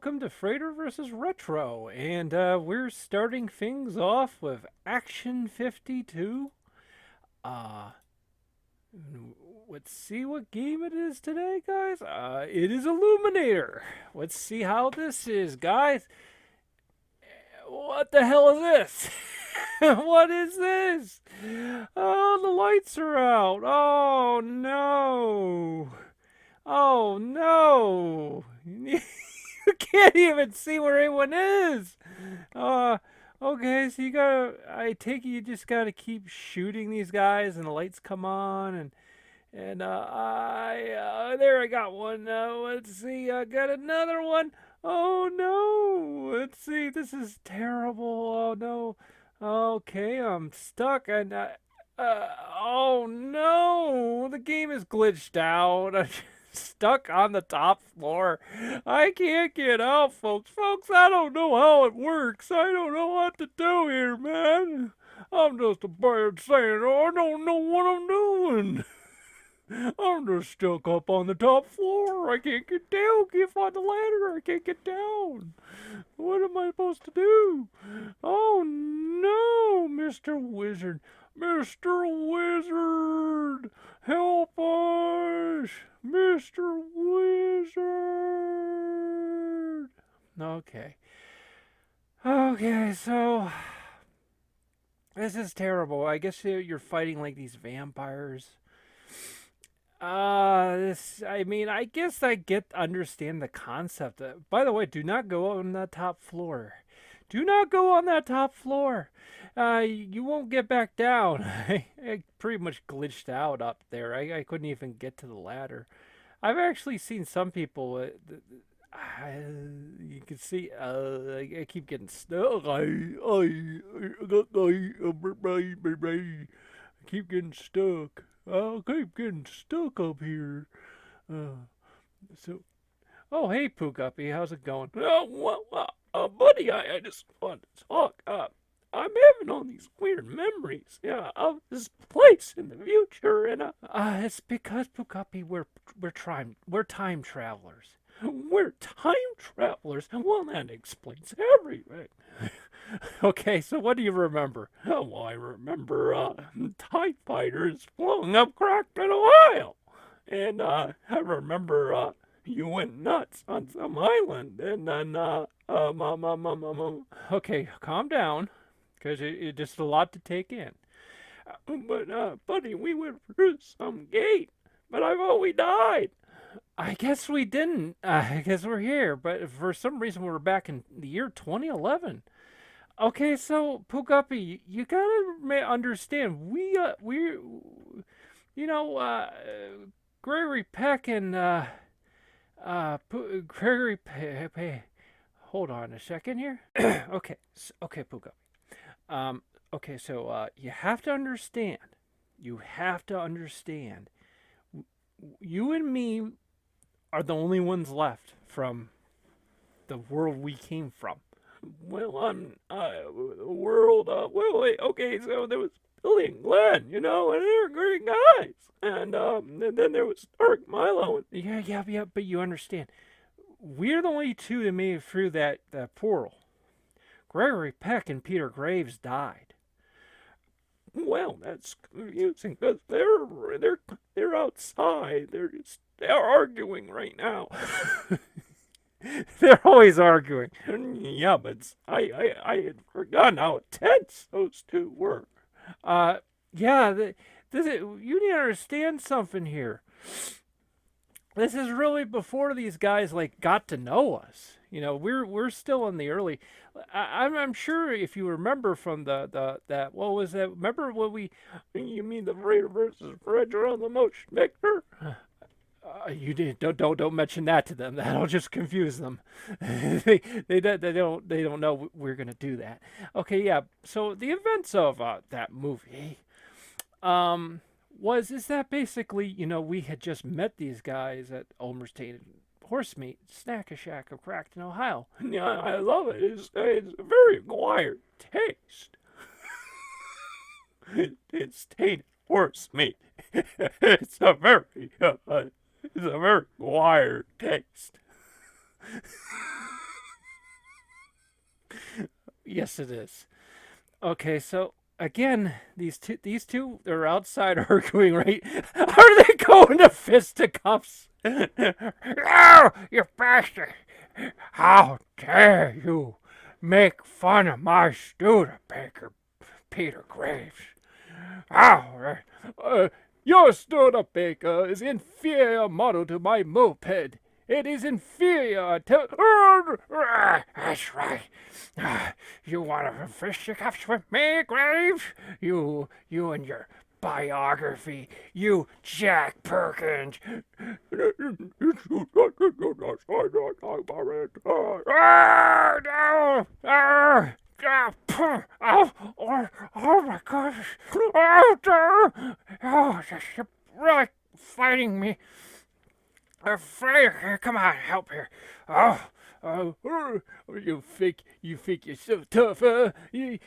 welcome to Frater versus Retro, and we're starting things off with Action 52. Uh, let's see what game it is today, guys. It is Illuminator. Let's see how this is, guys. What the hell is this? What is this? Oh, the lights are out. Oh no. Oh no. You can't even see where anyone is. Uh, okay, so I take it you just gotta keep shooting these guys and the lights come on and there I got one. Let's see, I got another one. Oh no, let's see, this is terrible. Oh no. Okay, I'm stuck oh no, the game is glitched out. I'm stuck on the top floor. I can't get out, folks. Folks, I don't know how it works. I don't know what to do here, man. I'm just a bird saying, oh, I don't know what I'm doing. I'm just stuck up on the top floor. I can't get down. Can't find the ladder. I can't get down. What am I supposed to do? Oh no, Mr. Wizard. Mr. Wizard! Help us! Mr. Wizard! Okay. Okay, so this is terrible. I guess you're fighting like these vampires. I guess understand the concept. By the way, do not go on the top floor. Do not go on that top floor. You won't get back down. I pretty much glitched out up there. I couldn't even get to the ladder. I've actually seen some people. You can see. I keep getting stuck. I keep getting stuck. I'll keep getting stuck up here. Uh, so, oh, hey, Pookuppy, how's it going? Oh, well, buddy, I just want to talk. I'm having all these weird memories, of this place in the future, and it's because Pookuppy, we're time travelers. We're time travelers. Well, that explains everything. Okay, so what do you remember? Oh, well, I remember TIE fighters blowing up Crackton, Ohio. And I remember you went nuts on some island. And then, okay, calm down, because it's just a lot to take in. But, buddy, we went through some gate, but I thought we died. I guess we didn't. I guess we're here, but for some reason we're back in the year 2011. Okay, so Pookuppy, you gotta understand. You know, Gregory Peck and Gregory Peck. Hold on a second here. Okay, Pookuppy. Okay, so you have to understand. You have to understand. You and me are the only ones left from the world we came from. Well, I'm the world. Well, wait, okay. So there was Billy and Glenn, and they were great guys. And then there was Stark Milo. Yeah. But you understand, we're the only two that made it through that portal. Gregory Peck and Peter Graves died. Well, that's confusing because they're outside. They're arguing right now. They're always arguing. Yeah, but I had forgotten how tense those two were. Yeah, you need to understand something here. This is really before these guys got to know us. We're still in the early. I'm sure if you remember from that what was that? Remember what we? You mean the Frater versus Frater on the motion picture? You did don't mention that to them. That'll just confuse them. they don't know we're gonna do that. Okay, yeah. So the events of that movie, is that basically we had just met these guys at Elmer's Tainted Horse Meat Snack a Shack of Crackton, Ohio. Yeah, I love it. It's a very acquired taste. It's tainted horse meat. It's a very wired taste. Yes, it is. Okay, so again, these two are outside arguing, right? Are they going to fisticuffs? Oh, you bastard! How dare you make fun of my Studebaker, Peter Graves? How? Your Studebaker is inferior model to my moped. It is inferior to. That's right. You want to fisticuffs with me, Graves? You and your biography, you Jack Perkins. Oh my gosh. Oh, you're really fighting me. Frater, come on, help here. You think you're so tough, huh? You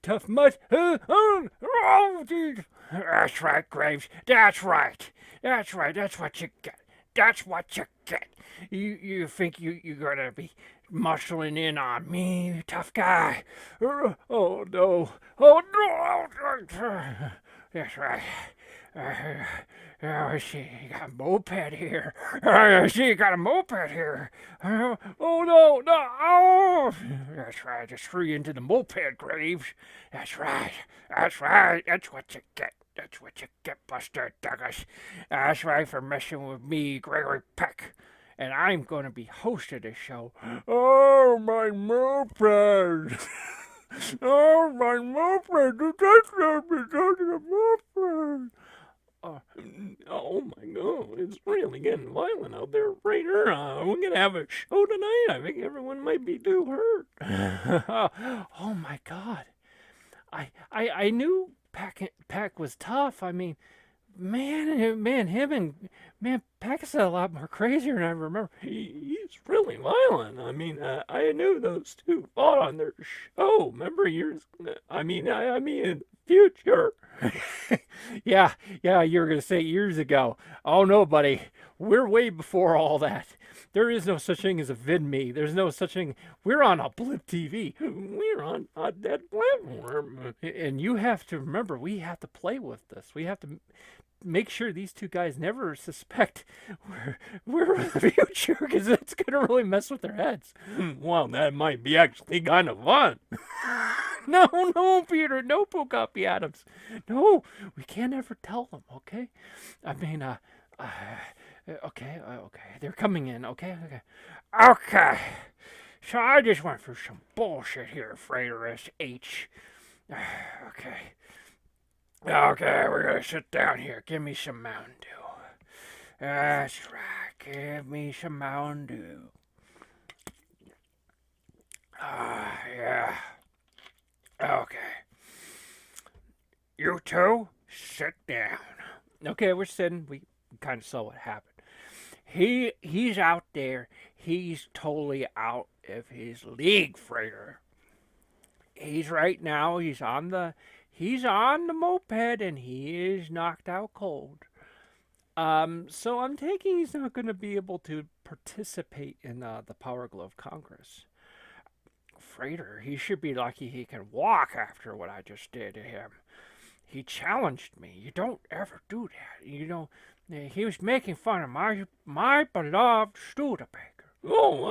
tough mutt, huh? Oh, geez. That's right, Graves. That's right. That's right. That's what you get. That's what you get. You think you're gonna be muscling in on me, tough guy? Oh no! Oh no! That's right. She got a moped here. She got a moped here. Oh no, no! Oh, that's right. Just threw you into the moped, Graves. That's right. That's right. That's what you get. That's what you get, Buster Douglas. That's right for messing with me, Gregory Peck. And I'm going to be hosting the show. Oh, my moped! Oh, my moped! That's not because of the moped! Uh, oh my god, it's really getting violent out there, Frater. We're gonna have a show tonight. I think everyone might be too hurt. Oh my god. I knew Pack was tough. I mean, man, Pack is a lot more crazier than I remember. He's really violent. I mean, I knew those two fought on their show. Remember years? I mean, in the future. Yeah, yeah, you were gonna say years ago. Oh no, buddy, we're way before all that. There is no such thing as a VidMe. There's no such thing. We're on a blip TV. We're on that platform, and you have to remember we have to play with this. We have to make sure these two guys never suspect we're in the future because it's gonna really mess with their heads. Well, that might be actually kind of fun. No, no, Peter, no, Pocapi Adams. No, we can't ever tell them, okay? I mean, okay, they're coming in, okay? Okay. So I just went through some bullshit here, Frater S.H. Okay. Okay, we're gonna sit down here. Give me some Mountain Dew. That's right, give me some Mountain Dew. Yeah. Okay. You two, sit down. Okay, we're sitting. We kind of saw what happened. He's out there. He's totally out of his league, Frater. He's right now. He's on the moped and he is knocked out cold. So I'm taking he's not going to be able to participate in the Power Glove Congress. Frater, he should be lucky he can walk after what I just did to him. He challenged me. You don't ever do that. He was making fun of my beloved Studebaker. Oh,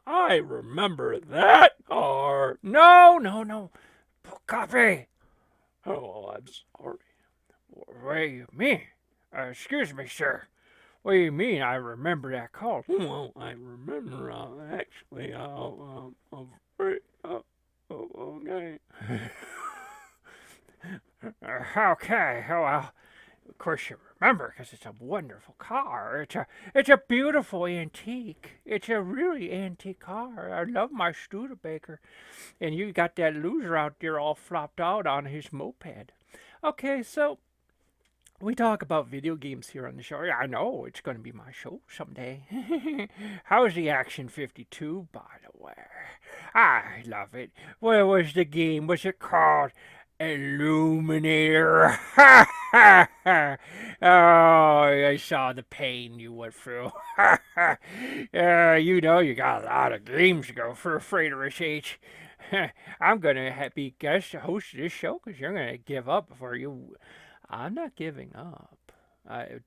I remember that car. No, no, no. Coffee. Oh, I'm sorry. What do you mean? Excuse me, sir. What do you mean I remember that call? Well, I remember, actually, okay. Okay, well, of course you remember because it's a wonderful car. It's a beautiful antique. It's a really antique car. I love my Studebaker. And you got that loser out there all flopped out on his moped. Okay, so we talk about video games here on the show. Yeah, I know it's going to be my show someday. How's the Action 52, by the way? I love it. What was the game? Was it called Illuminator? Oh, I saw the pain you went through. You got a lot of games to go for Frater H. I'm gonna be guest host of this show because you're gonna give up before you. I'm not giving up.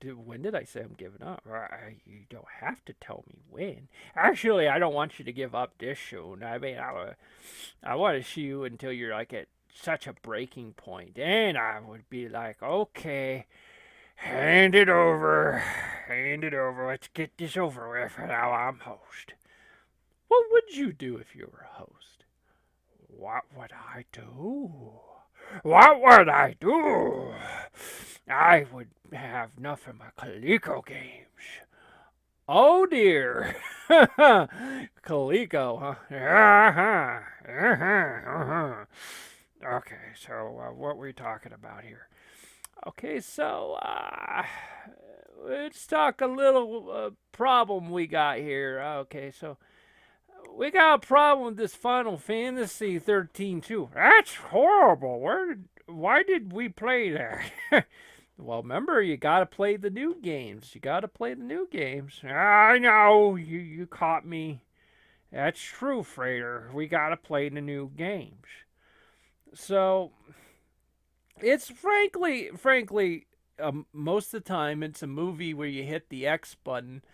When did I say I'm giving up? You don't have to tell me when. Actually, I don't want you to give up this soon. I mean, I want to see you until you're like at such a breaking point. And I would be like, okay, hand it over. Hand it over. Let's get this over with. Now I'm host. What would you do if you were host? What would I do? What would I do? I would have enough of my Coleco games. Oh dear. Coleco, huh? Okay, so what were we talking about here? Okay, so let's talk a little problem we got here. Okay, so we got a problem with this Final Fantasy 13 too. That's horrible. Why did we play that? Well, remember, you gotta play the new games. You gotta play the new games. I know, you caught me. That's true, Frater. We gotta play the new games. So, it's frankly, most of the time, it's a movie where you hit the X button.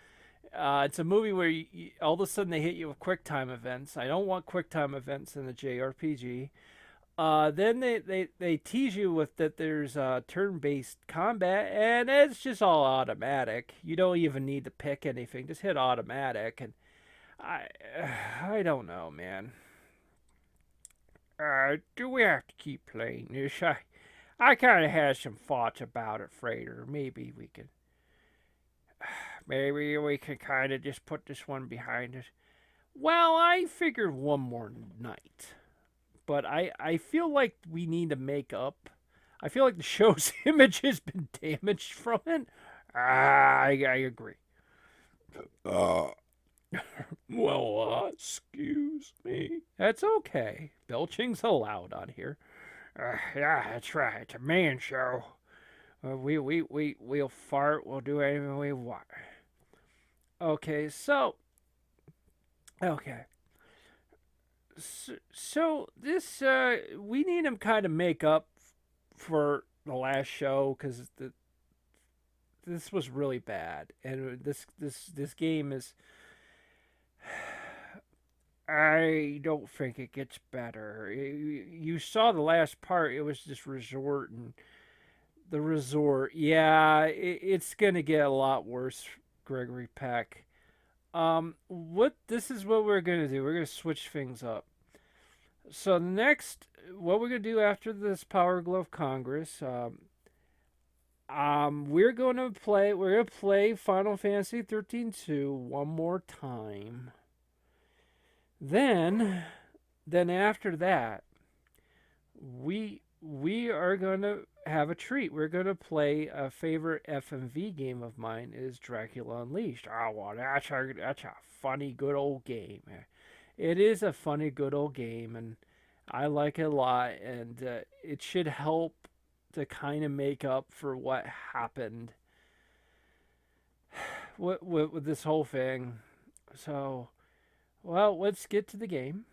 It's a movie where all of a sudden they hit you with QuickTime events. I don't want QuickTime events in the JRPG. Then they tease you with that there's turn-based combat, and it's just all automatic. You don't even need to pick anything; just hit automatic. And I, I don't know, man. Do we have to keep playing this? I kind of had some thoughts about it, Frater. Maybe we could kind of just put this one behind us. Well, I figured one more night. But I feel like we need to make up. I feel like the show's image has been damaged from it. I agree. Uh, excuse me. That's okay. Belching's allowed on here. Yeah, that's right. It's a man show. We'll fart. We'll do anything we want. Okay, so okay. So this we need him kind of make up for the last show because this was really bad, and this game is. I don't think it gets better. You saw the last part; it was just resort and the resort. Yeah, it's gonna get a lot worse, Gregory Peck. What this is what we're gonna do. We're gonna switch things up. So next, what we're gonna do after this Power Glove Congress, we're gonna play Final Fantasy 13 2 one more time. Then, then after that, we are gonna have a treat. We're gonna play a favorite FMV game of mine is Dracula Unleashed. Oh, well, that's a funny good old game. It is a funny good old game, and I like it a lot, and it should help to kind of make up for what happened with this whole thing. So, well, let's get to the game.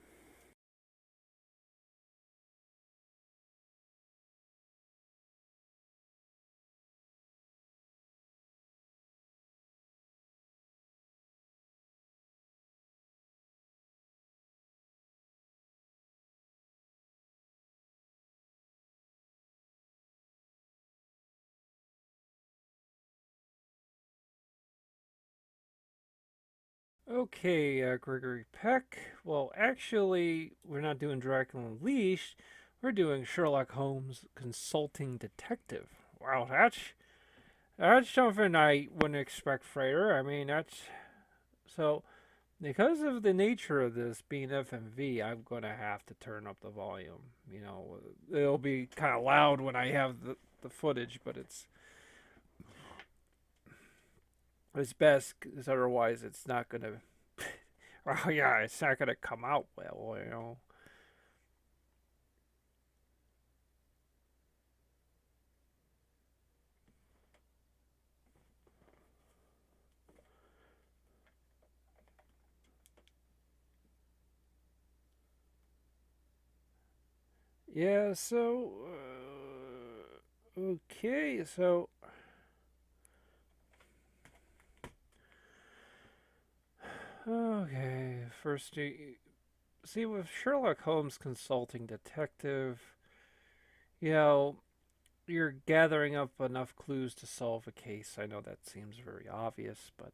Okay, Gregory Peck. Well, actually, we're not doing Dracula Unleashed. We're doing Sherlock Holmes Consulting Detective. Wow, that's something I wouldn't expect, Frater. I mean, that's so. Because of the nature of this being FMV, I'm gonna have to turn up the volume. You know, it'll be kind of loud when I have the footage, but it's best because otherwise it's not gonna. Well, yeah, it's not gonna come out well. You know. Yeah, so okay, so okay, first you see with Sherlock Holmes consulting detective, you know, you're gathering up enough clues to solve a case. I know that seems very obvious, but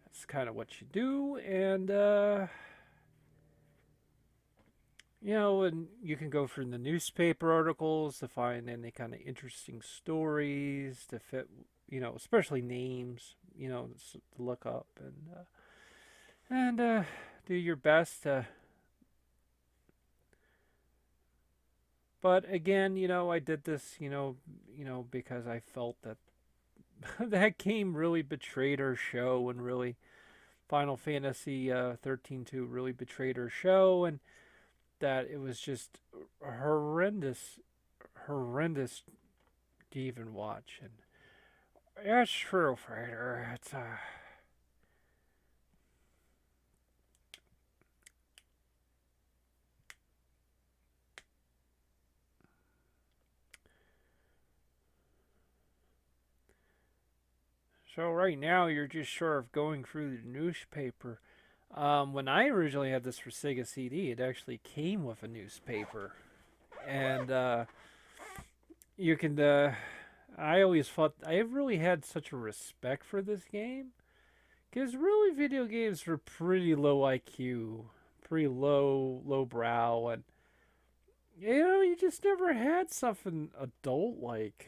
that's kind of what you do, and and you can go through the newspaper articles to find any kind of interesting stories to fit, especially names, to look up and do your best to. But again, I did this, because I felt that that game really betrayed our show, and really Final Fantasy 13 2 really betrayed our show, and that it was just horrendous, horrendous to even watch. And that's true, Frater. It's so right now you're just sort of going through the newspaper. When I originally had this for Sega CD, it actually came with a newspaper, and you can. I always thought I really had such a respect for this game because really video games were pretty low IQ, pretty low brow, and you just never had something adult like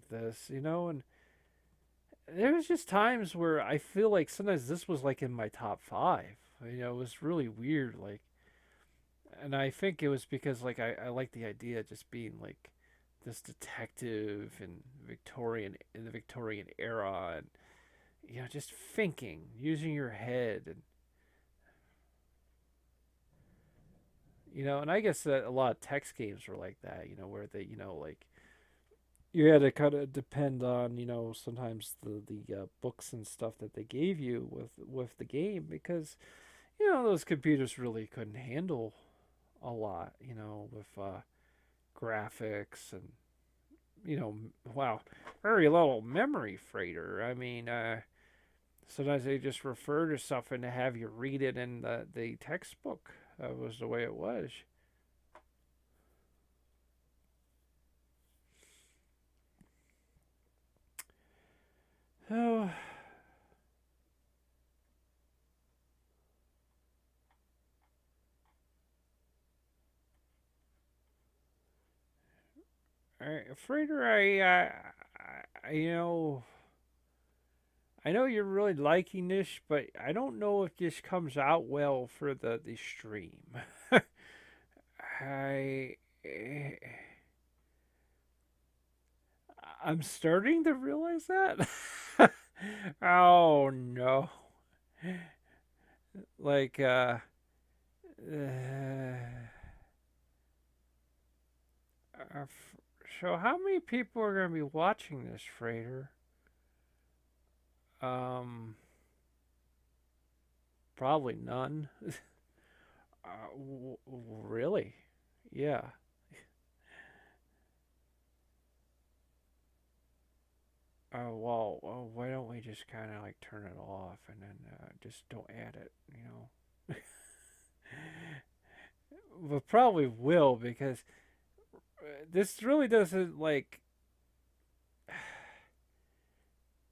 this, and there was just times where I feel like sometimes this was like in my top five. It was really weird, like, and I think it was because like I like the idea of just being like this detective in the Victorian era, and just thinking, using your head, and and I guess that a lot of text games were like that, where they, like you had to kind of depend on, sometimes the books and stuff that they gave you with the game because those computers really couldn't handle a lot, with graphics and wow, very little memory freighter. I mean, sometimes they just refer to something to have you read it in the textbook. That was the way it was. Oh, freighter, I know you're really liking this, but I don't know if this comes out well for the stream. I I'm starting to realize that. Oh no. Like uh so how many people are going to be watching this, Frater? Um Probably none. Really? Yeah. Why don't we just kind of like turn it off and then just don't add it, We probably will because this really doesn't like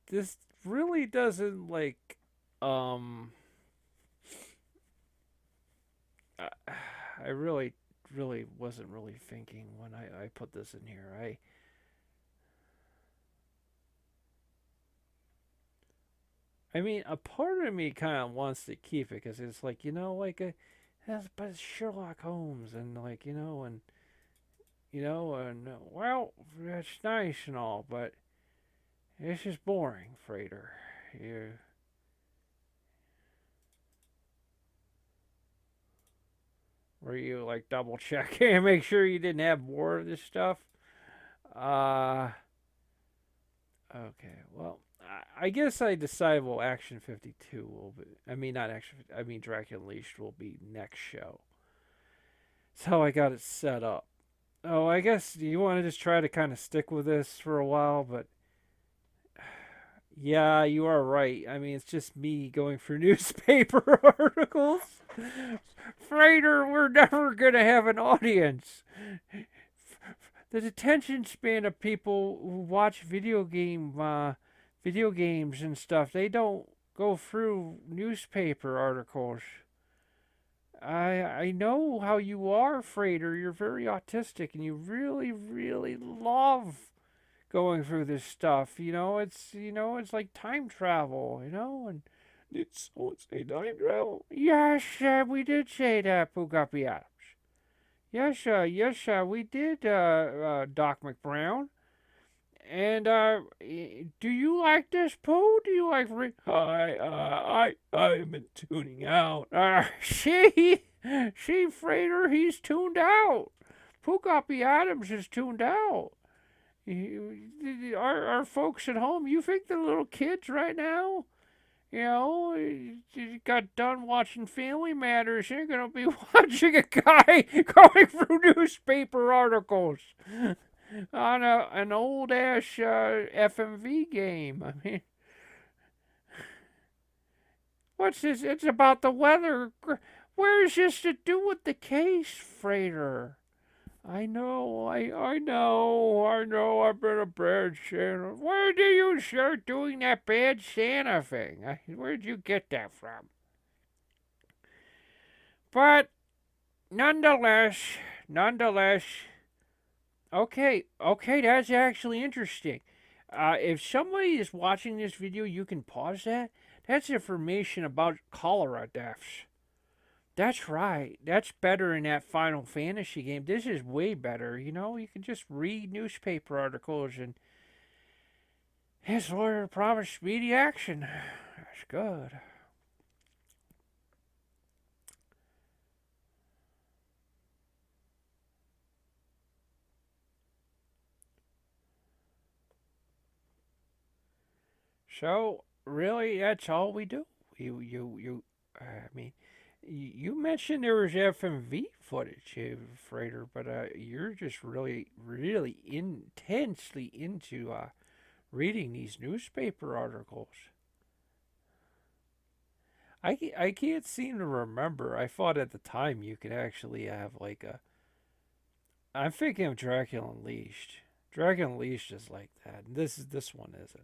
this really doesn't like um I, I really wasn't really thinking when I put this in here. I mean, a part of me kind of wants to keep it because it's like like but it's Sherlock Holmes and like and well, it's nice and all, but it's just boring, Frater. You were you like double checking and make sure you didn't have more of this stuff? Uh, okay. Well, I guess I decided. Well, Action 52 will be. I mean, not Action. I mean, Dracula Unleashed will be next show. So I got it set up. Oh, I guess you want to just try to kind of stick with this for a while, but yeah, you are right. I mean, it's just me going through newspaper articles. Frater, we're never gonna have an audience. The attention span of people who watch video games and stuff, they don't go through newspaper articles. I know how you are, Frater. You're very autistic, and you really love going through this stuff. It's like time travel. And it's a time travel. Yes, we did say that, Pugapi Adams. Yes, we did, Doc McBrown. And do you like this, Pooh? Do you like? I've been tuning out. See, Frater, he's tuned out. Pugapi Adams is tuned out. Our folks at home, you think the little kids right now, you got done watching Family Matters, you're going to be watching a guy going through newspaper articles on an old ass FMV game. I mean, what's this? It's about the weather. Where's this to do with the case, Frater? I know, I know, I've been a bad Santa. Where did you start doing that bad Santa thing? Where'd you get that from? But nonetheless, okay, that's actually interesting. If somebody is watching this video, you can pause that. That's information about cholera deaths. That's right. That's better in that Final Fantasy game. This is way better. You can just read newspaper articles, and his lawyer promised speedy action. That's good. So, really, that's all we do? I mean, you mentioned there was FMV footage, Frater, but you're just really intensely into reading these newspaper articles. I can't seem to remember. I thought at the time you could actually have like a. I'm thinking of Dracula Unleashed. Dracula Unleashed is like that. This one isn't,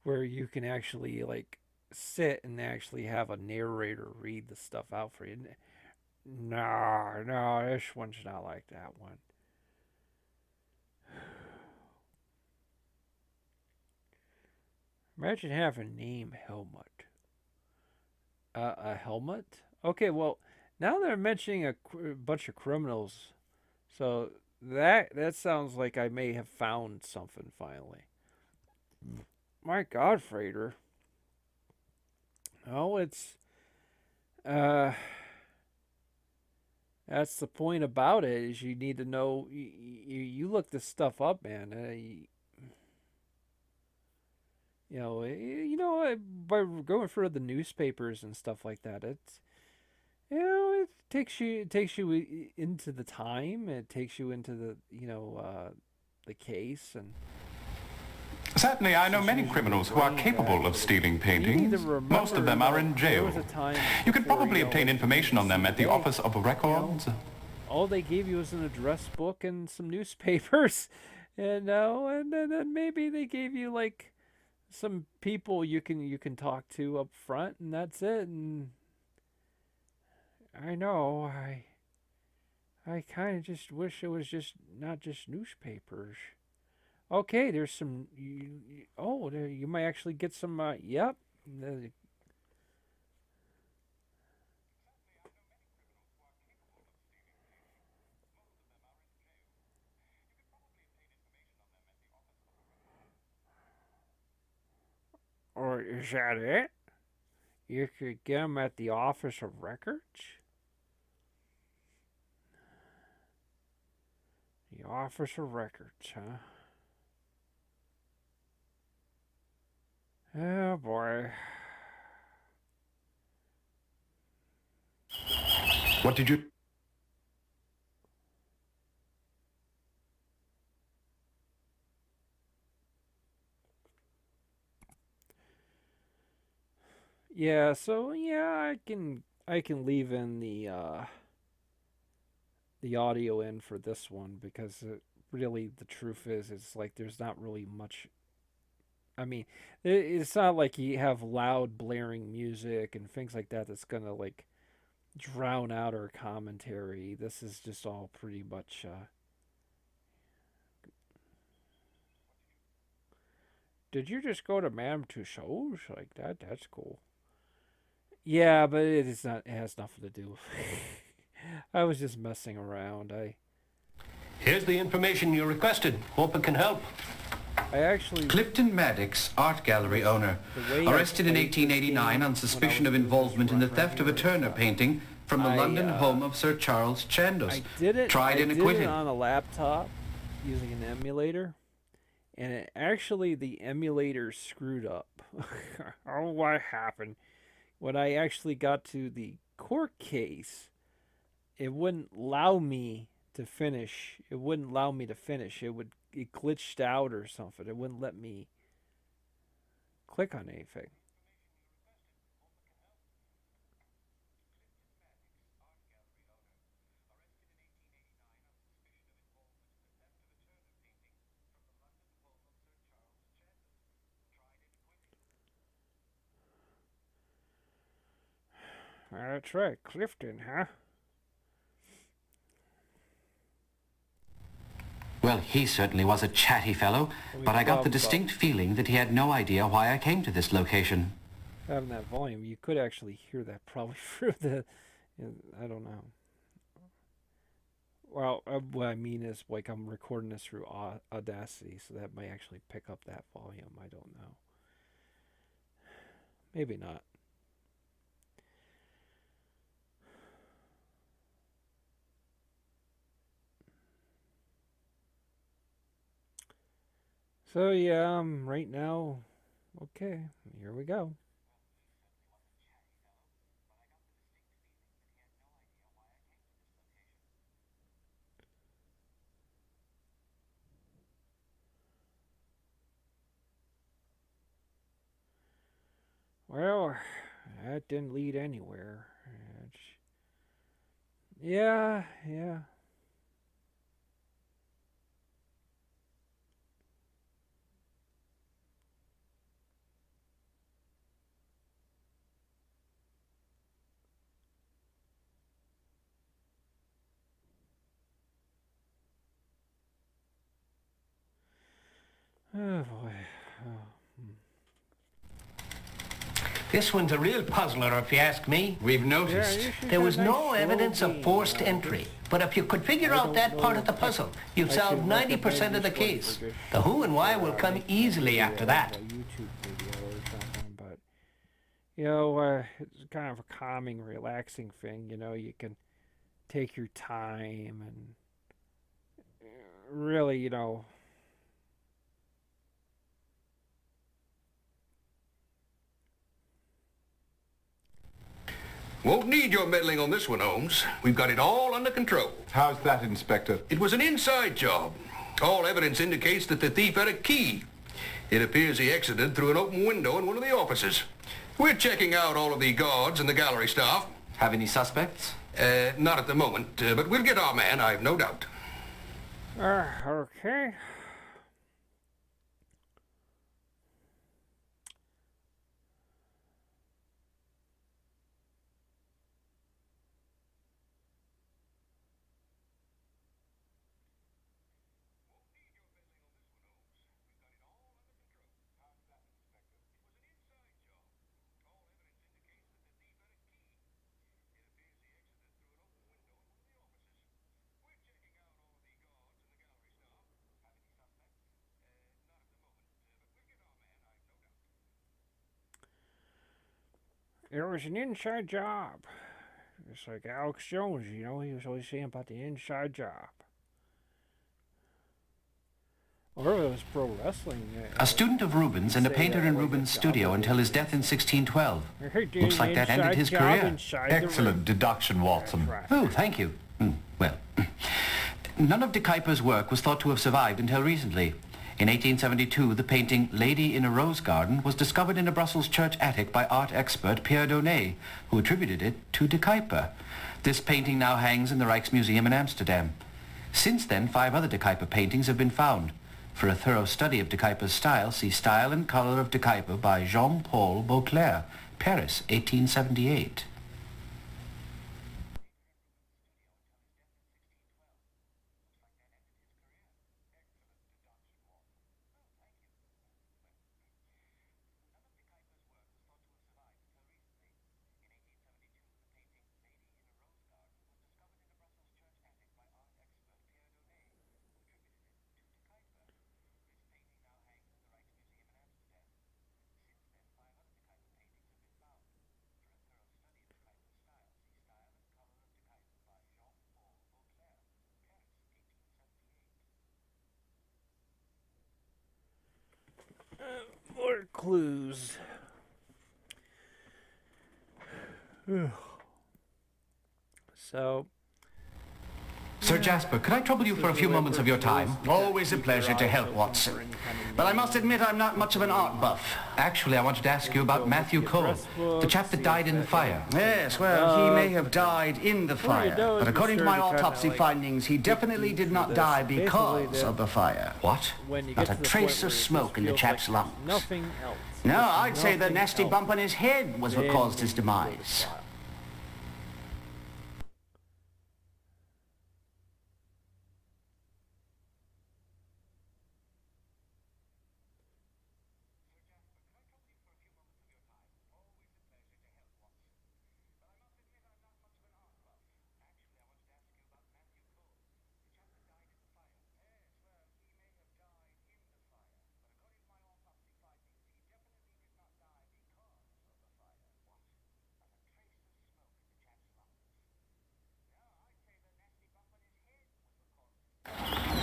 where you can actually like sit and actually have a narrator read the stuff out for you. No, this one's not like that one. Imagine having a name Helmut. A helmet? Okay, well, now they're mentioning a bunch of criminals, so that sounds like I may have found something finally. My God, Frater. Oh, it's uh, that's the point about it is you need to know. You look this stuff up, man. By going through the newspapers and stuff like that, it takes you into the time. It takes you into the case, and Certainly, I know teaches many you your criminals who are brain to capable of actually. stealing You need to paintings. Most of remember, them are in there jail. was a time You could before, probably obtain like you information on see them at the today. Office of You know, Records. all they gave you was an address book and some newspapers, and then maybe they gave you like some people you can talk to up front, and that's it. And I know I kind of just wish it was just not just newspapers. Okay, there's some. There, you might actually get some. Yep. the- Or is that it? You could get them at the Office of Records. The Office of Records, huh? Oh boy. What did you... Yeah, so yeah, I can leave in the audio in for this one because really the truth is it's like there's not really much. I mean, it's not like you have loud blaring music and things like that that's gonna like drown out our commentary. This is just all pretty much. Did you just go to Madame Tussauds like that? That's cool. Yeah, but it is not. It has nothing to do. I was just messing around. Here's the information you requested. Hope it can help. I actually Clifton Maddox, art gallery owner, arrested in 1889 on suspicion of involvement in the theft of a Turner painting from the London home of Sir Charles Chandos. I did it. Tried and acquitted. I did it on a laptop using an emulator, and the emulator screwed up. Oh, what happened? When I actually got to the court case, it wouldn't allow me to finish. It wouldn't allow me to finish. It glitched out or something. It wouldn't let me click on anything. That's right, Clifton, huh? Well, he certainly was a chatty fellow, but I got the distinct feeling that he had no idea why I came to this location. Having that volume, you could actually hear that probably through the. I don't know. Well, what I mean is, like, I'm recording this through Audacity, so that might actually pick up that volume. I don't know. Maybe not. So yeah, right now, okay, here we go. Well, that didn't lead anywhere. Yeah, yeah. Oh boy. Oh. This one's a real puzzler, if you ask me. We've Yeah, noticed. you should There was have no nice evidence of game, forced you know, entry. But if you could figure I out don't that part know of the if puzzle, you've I solved should 90% of the recommend case. this one The who and why for, will come easily after that. a YouTube video or something, but you know, it's kind of a calming, relaxing thing. You know, you can take your time and really, you know. Won't need your meddling on this one, Holmes. We've got it all under control. How's that, Inspector? It was an inside job. All evidence indicates that the thief had a key. It appears he exited through an open window in one of the offices. We're checking out all of the guards and the gallery staff. Have any suspects? Not at the moment, but we'll get our man, I've no doubt. Okay. It was an inside job. It's like Alex Jones, you know, he was always saying about the inside job. Or it was pro wrestling. A student of Rubens and a painter in Rubens' studio until his death in 1612. Looks like that ended his career. Excellent deduction, Watson. Oh, thank you. Well, none of de Kuyper's work was thought to have survived until recently. In 1872, the painting Lady in a Rose Garden was discovered in a Brussels church attic by art expert Pierre Donnet, who attributed it to de Kuyper. This painting now hangs in the Rijksmuseum in Amsterdam. Since then, 5 other de Kuyper paintings have been found. For a thorough study of de Kuyper's style, see Style and Color of de Kuyper by Jean-Paul Beauclerk, Paris, 1878. More clues. So, Sir Jasper, could I trouble you for a few moments of your time? Always a pleasure to help, Watson. But I must admit I'm not much of an art buff. Actually, I wanted to ask you about Matthew Cole, the chap that died in the fire. Yes, well, he may have died in the fire. But according to my autopsy findings, he definitely did not die because of the fire. What? Not a trace of smoke in the chap's lungs. nothing else. No, I'd say the nasty bump on his head was what caused his demise.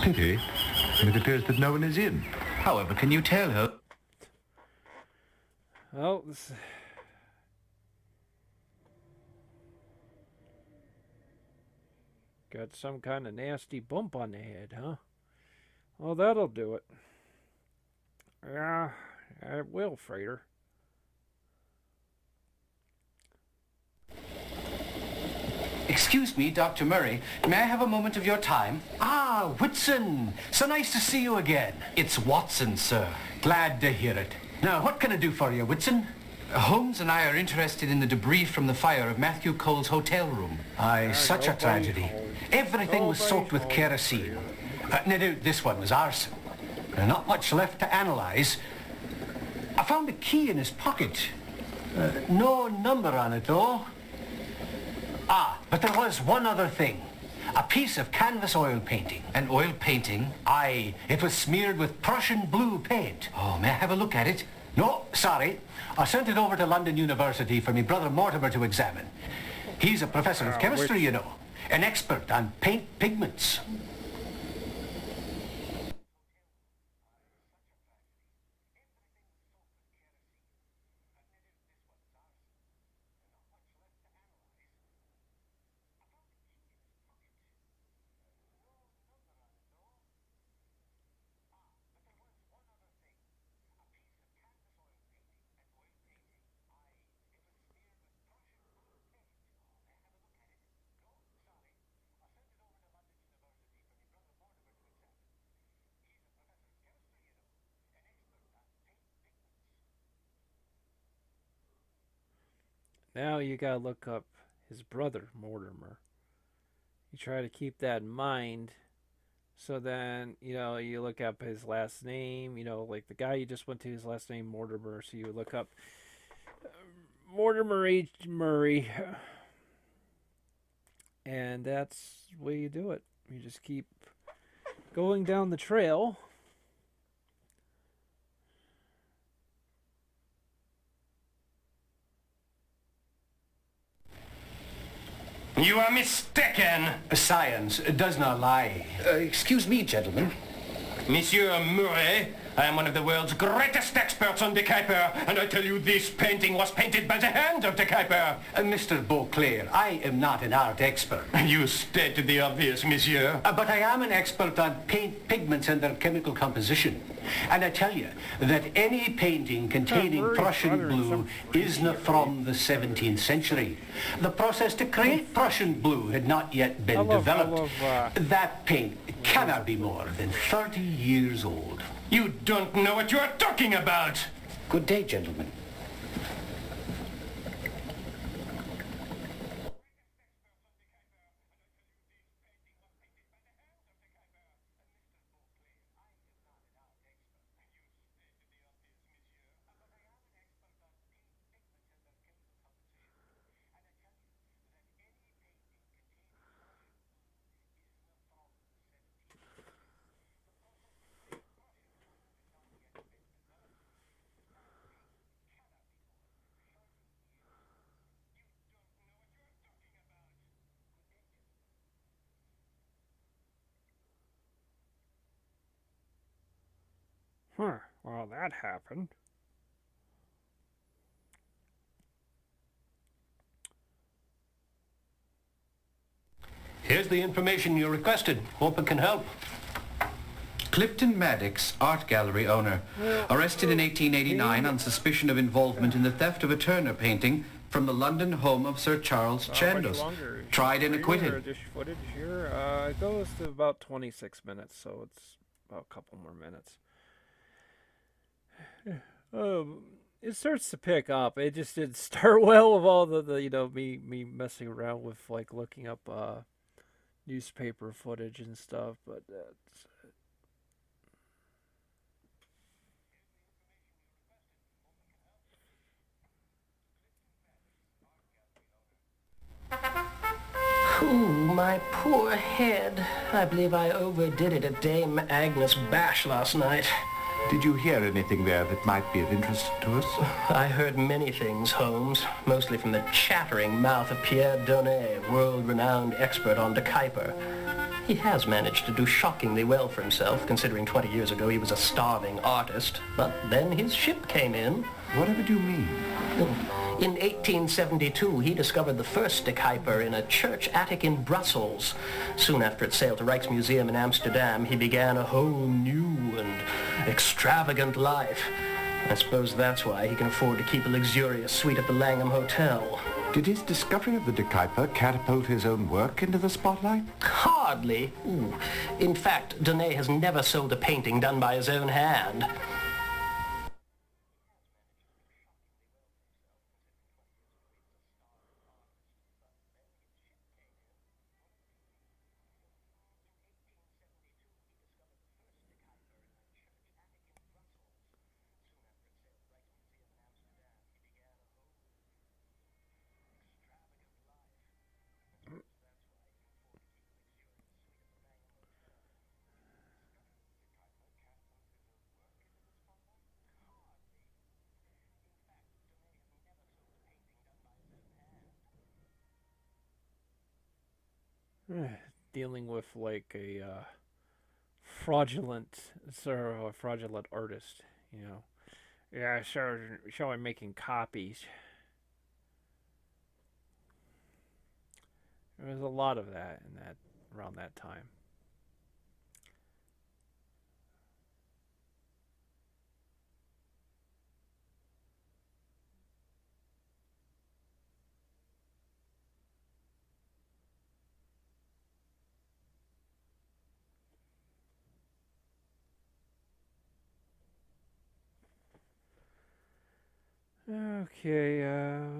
Pity. It appears that no one is in. However, can you tell her? Oh, got some kind of nasty bump on the head, huh? Well, that'll do it. Yeah, I will, Frater. Excuse me, Dr. Murray. May I have a moment of your time? Ah, Whitson. So nice to see you again. It's Watson, sir. Glad to hear it. Now, what can I do for you, Whitson? Holmes and I are interested in the debris from the fire of Matthew Cole's hotel room. Aye, such a tragedy. Everything was soaked with kerosene. No, this one was arson. Not much left to analyze. I found a key in his pocket. No number on it, though. Ah, but there was one other thing. A piece of canvas oil painting. An oil painting? Aye, it was smeared with Prussian blue paint. Oh, may I have a look at it? No, sorry. I sent it over to London University for me brother Mortimer to examine. He's a professor of chemistry, you know. An expert on paint pigments. Now you gotta look up his brother, Mortimer. You try to keep that in mind. So then, you look up his last name, like the guy you just went to, his last name, Mortimer. So you look up Mortimer H. Murray. And that's the way you do it. You just keep going down the trail. You are mistaken. Science does not lie. Excuse me, gentlemen. Monsieur Murray, I am one of the world's greatest experts on De Kuyper, and I tell you this painting was painted by the hand of De Kuyper. Mr. Beauclair, I am not an art expert. You stated the obvious, monsieur. But I am an expert on paint pigments and their chemical composition. And I tell you that any painting containing Prussian blue isn't from the 17th century. The process to create Prussian blue had not yet been developed. That paint cannot be more than 30 years old. You don't know what you are talking about. Good day, gentlemen. Huh. Well, that happened. Here's the information you requested. Hope it can help. Clifton Maddox, art gallery owner, arrested in 1889 on suspicion of involvement in the theft of a Turner painting from the London home of Sir Charles Chandos. Tried and acquitted. Dish footage here. It goes to about 26 minutes, so it's about a couple more minutes. It starts to pick up. It just didn't start well with all the me messing around with like looking up newspaper footage and stuff, but Ooh, my poor head. I believe I overdid it at Dame Agnes Bash last night. Did you hear anything there that might be of interest to us? I heard many things, Holmes, mostly from the chattering mouth of Pierre Donnet, world-renowned expert on De Kuyper. He has managed to do shockingly well for himself, considering 20 years ago he was a starving artist. But then his ship came in. Whatever do you mean? In 1872, he discovered the first De Kuyper in a church attic in Brussels. Soon after it sailed to Rijksmuseum in Amsterdam, he began a whole new and extravagant life. I suppose that's why he can afford to keep a luxurious suite at the Langham Hotel. Did his discovery of the De Kuyper catapult his own work into the spotlight? Hardly. Ooh. In fact, Donnet has never sold a painting done by his own hand. dealing with like a fraudulent artist, you know. Yeah, showing making copies. There was a lot of that around that time. Okay,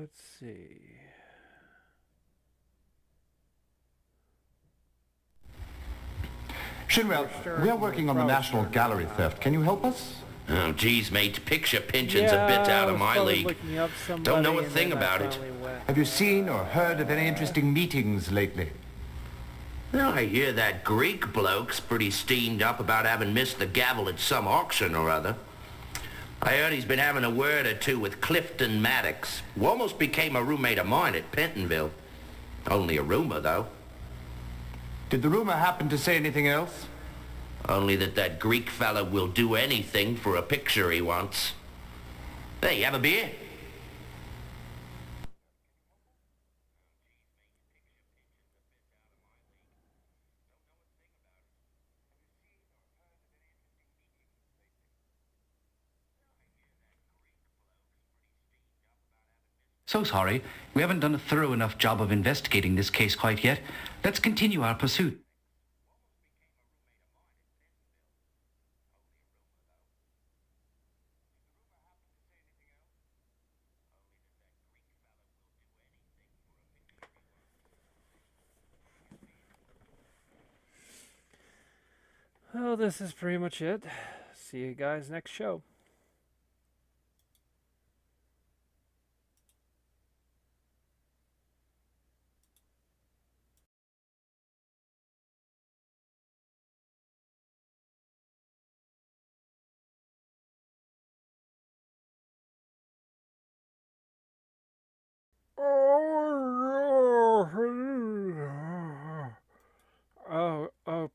let's see. Shinwell, we are working on the National Gallery theft. Can you help us? Oh, geez, mate. Picture pinching's a bit out of my league. Don't know a thing about it. Have you seen or heard of any interesting meetings lately? Well, I hear that Greek bloke's pretty steamed up about having missed the gavel at some auction or other. I heard he's been having a word or two with Clifton Maddox, who almost became a roommate of mine at Pentonville. Only a rumor, though. Did the rumor happen to say anything else? Only that Greek fella will do anything for a picture he wants. Hey, have a beer? So sorry, we haven't done a thorough enough job of investigating this case quite yet. Let's continue our pursuit. Well, this is pretty much it. See you guys next show.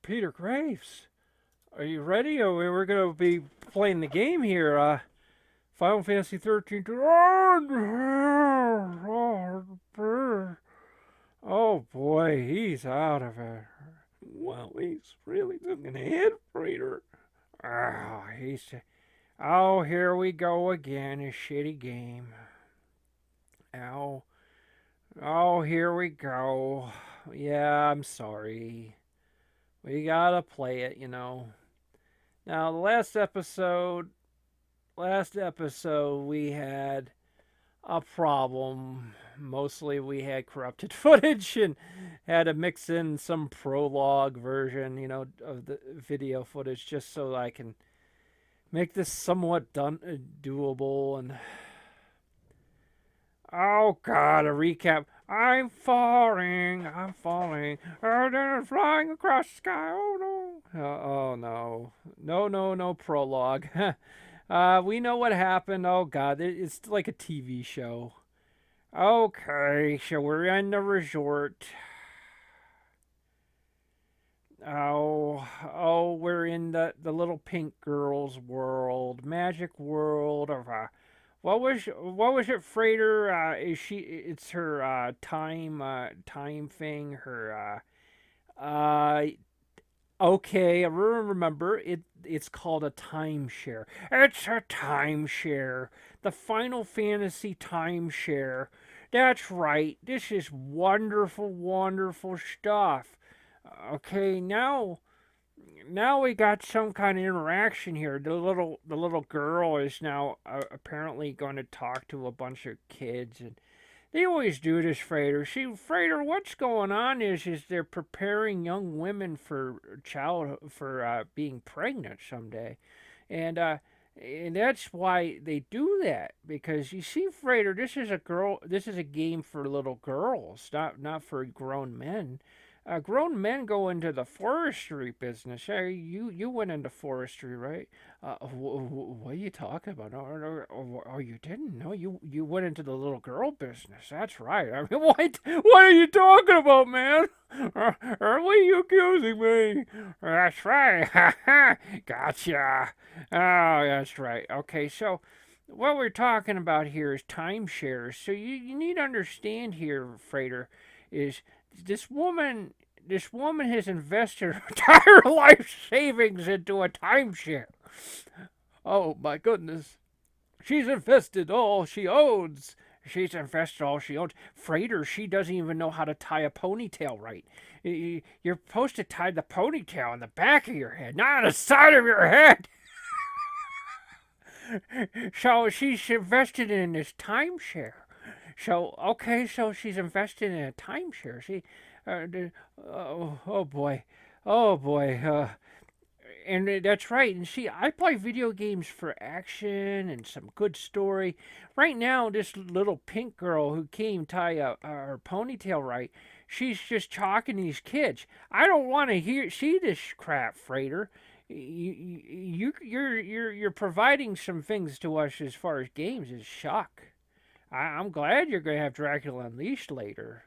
Peter Graves. Are you ready? We're going to be playing the game here. Final Fantasy 13. Oh boy, he's out of it. Well, he's really looking ahead, Frater. Oh, here we go again, a shitty game. Oh, here we go. Yeah, I'm sorry. We gotta play it, you know. Now, the last episode, we had a problem. Mostly we had corrupted footage and had to mix in some prologue version, you know, of the video footage just so I can make this somewhat doable. And oh god, a recap. I'm falling, and then flying across the sky. Oh no. Oh no. No prologue. We know what happened. Oh god, it's like a TV show. Okay, so we're in the resort. Oh, we're in the little pink girl's world, magic world of what was it, Frater? It's her time thing. Her okay, I remember it. It's called a timeshare. It's a timeshare. The Final Fantasy timeshare. That's right. This is wonderful, wonderful stuff. Okay, now we got some kind of interaction here. The little girl is now apparently going to talk to a bunch of kids, and they always do this, Frater. See, Frater, what's going on is they're preparing young women for being pregnant someday, and that's why they do that. Because you see, Frater, this is a game for little girls, not for grown men. Grown men go into the forestry business. Hey, you went into forestry, right? What are you talking about? Oh, you didn't? No, you went into the little girl business. That's right. I mean, what? What are you talking about, man? What are you accusing me? That's right. Gotcha. Oh, that's right. Okay, so what we're talking about here is timeshares. So you need to understand here, Frater, is this woman has invested her entire life savings into a timeshare. Oh my goodness. She's invested all she owns. She's invested all she owns. Frater, she doesn't even know how to tie a ponytail right. You're supposed to tie the ponytail on the back of your head, not on the side of your head. So she's invested in this timeshare. So she's invested in a timeshare. Oh boy. And that's right. And see, I play video games for action and some good story. Right now, this little pink girl who came tie her ponytail right, she's just talking to these kids. I don't want to see this crap, Frater. You're providing some things to us as far as games is shock. I'm glad you're going to have Dracula Unleashed later.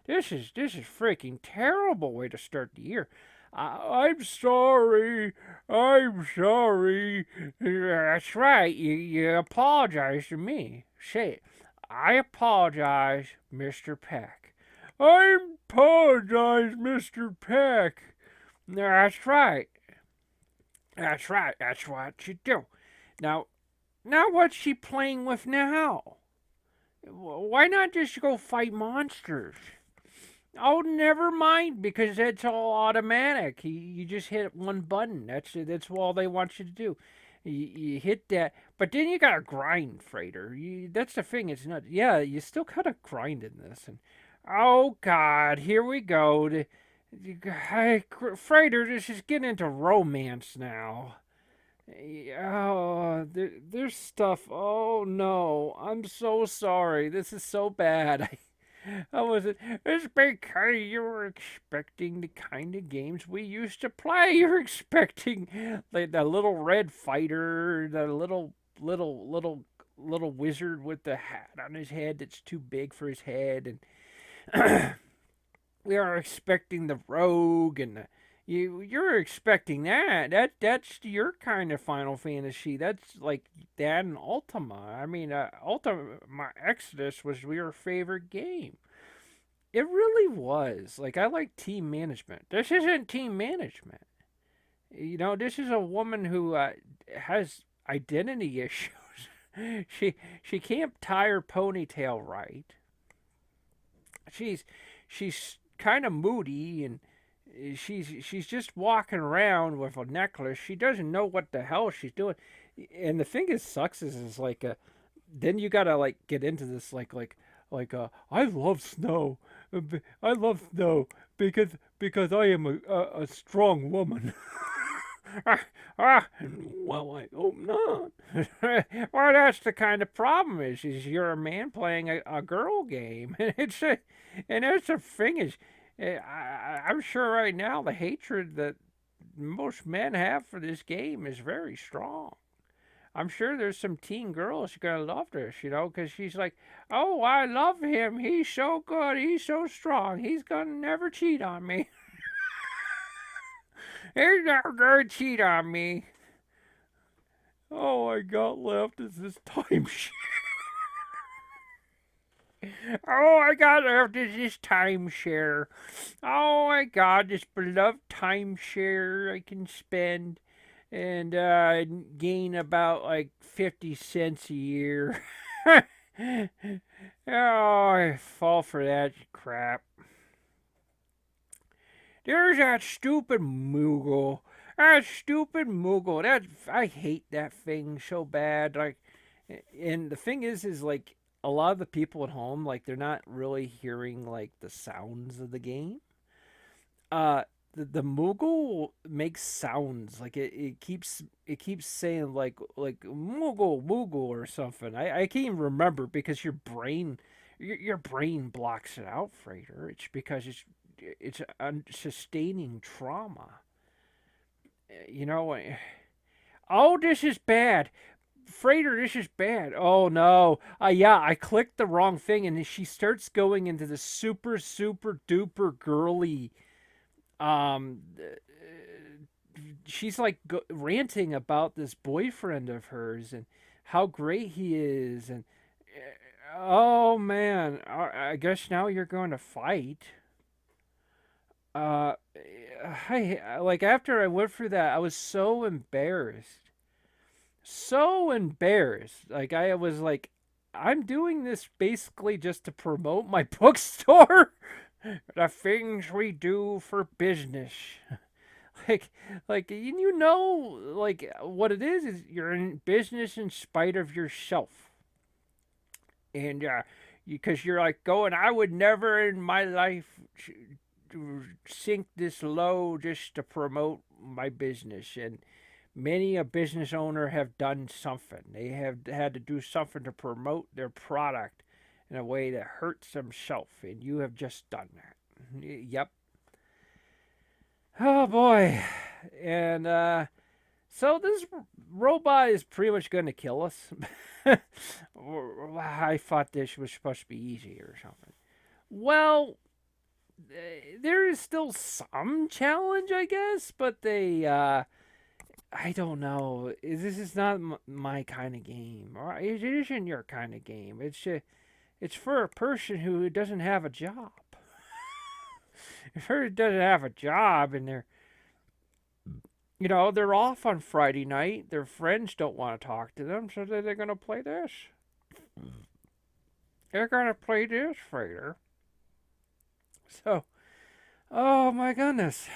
This is freaking terrible way to start the year. I'm sorry. I'm sorry. That's right. You apologize to me. Say it. I apologize, Mr. Peck. I apologize, Mr. Peck. That's right. That's right. That's what you do. Now, what's she playing with now? Why not just go fight monsters? Oh, never mind, because it's all automatic. You just hit one button. That's all they want you to do. You hit that, but then you gotta grind, Frater. That's the thing. It's not. Yeah, you still gotta grind in this. And oh God, here we go. Frater, this is getting into romance now. Oh, there's stuff. Oh no, I'm so sorry. This is so bad. I wasn't. It's because you were expecting the kind of games we used to play. You're expecting like the little red fighter, the little wizard with the hat on his head that's too big for his head, and we are expecting the rogue and the you're expecting that's your kind of Final Fantasy. That's like that and Ultima. I mean, Ultima Exodus was your favorite game. It really was. Like, I like team management. This isn't team management. This is a woman who has identity issues. she can't tie her ponytail right. She's kind of moody, and she's just walking around with a necklace. She doesn't know what the hell she's doing. And the thing is sucks is like then you gotta like get into this like I love snow. I love snow because I am a strong woman. Well, I hope not. Well, that's the kind of problem is you're a man playing a girl game, and that's the thing is, I'm sure right now the hatred that most men have for this game is very strong. I'm sure there's some teen girls who are going to love this, because she's like, oh, I love him. He's so good. He's so strong. He's going to never cheat on me. He's never going to cheat on me. All I got left is this timeshare. All I got left is this timeshare. Oh my God, this beloved timeshare I can spend and gain about like 50 cents a year. Oh, I fall for that crap. There's that stupid Moogle. That stupid Moogle. I hate that thing so bad. Like, and the thing is like a lot of the people at home, like they're not really hearing like the sounds of the game. The Moogle makes sounds like it keeps saying like Moogle or something. I can't even remember because your brain blocks it out, Frater. It's because it's sustaining trauma. Oh, this is bad. Frater, this is bad. Oh no. Yeah, I clicked the wrong thing, and she starts going into the super duper girly. She's like ranting about this boyfriend of hers and how great he is, and oh man, I guess now you're going to fight. Like after I went through that, I was so embarrassed. So embarrassed. Like I was like, I'm doing this basically just to promote my bookstore. The things we do for business. like like what it is you're in business in spite of yourself. And because you're like going, I would never in my life sink this low just to promote my business. And many a business owner have done something. They have had to do something to promote their product in a way that hurts themselves, and you have just done that. Yep. Oh boy. And so this robot is pretty much going to kill us. I thought this was supposed to be easy or something. Well, there is still some challenge, I guess, but they, I don't know. This is not my kind of game, or it isn't your kind of game. It's for a person who doesn't have a job. If her doesn't have a job and they're off on Friday night, their friends don't want to talk to them, so they're going to play this. They're going to play this, Frater. So, oh my goodness.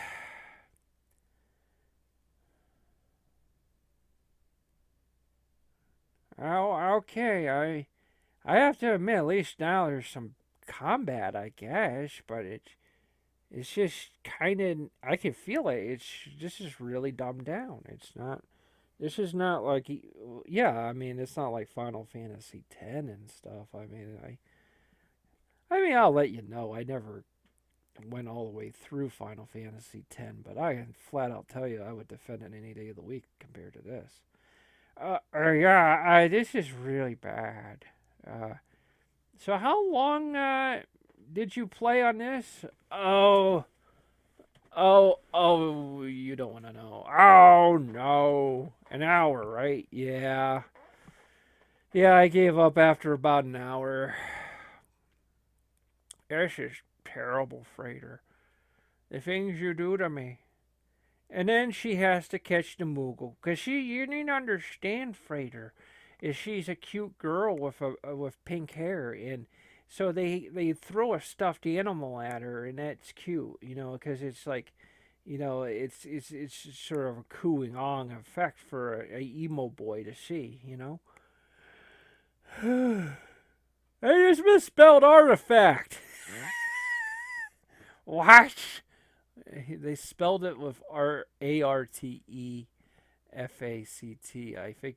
Oh, okay. I have to admit, at least now there's some combat, I guess, but it's just kind of, I can feel it. This is really dumbed down. This is not like, yeah, I mean, it's not like Final Fantasy X and stuff. I mean, I'll let you know. I never went all the way through Final Fantasy X, but I can flat out tell you I would defend it any day of the week compared to this. Yeah, this is really bad. So how long did you play on this? Oh, you don't want to know. Oh, no. An hour, right? Yeah. Yeah, I gave up after about an hour. This is terrible, Frater. The things you do to me. And then she has to catch the Moogle. Because you need to understand, Frater, is she's a cute girl with pink hair. And so they throw a stuffed animal at her, and that's cute, because it's like, it's sort of a cooing on effect for a emo boy to see, I just misspelled artifact. What? They spelled it with Artefact. I think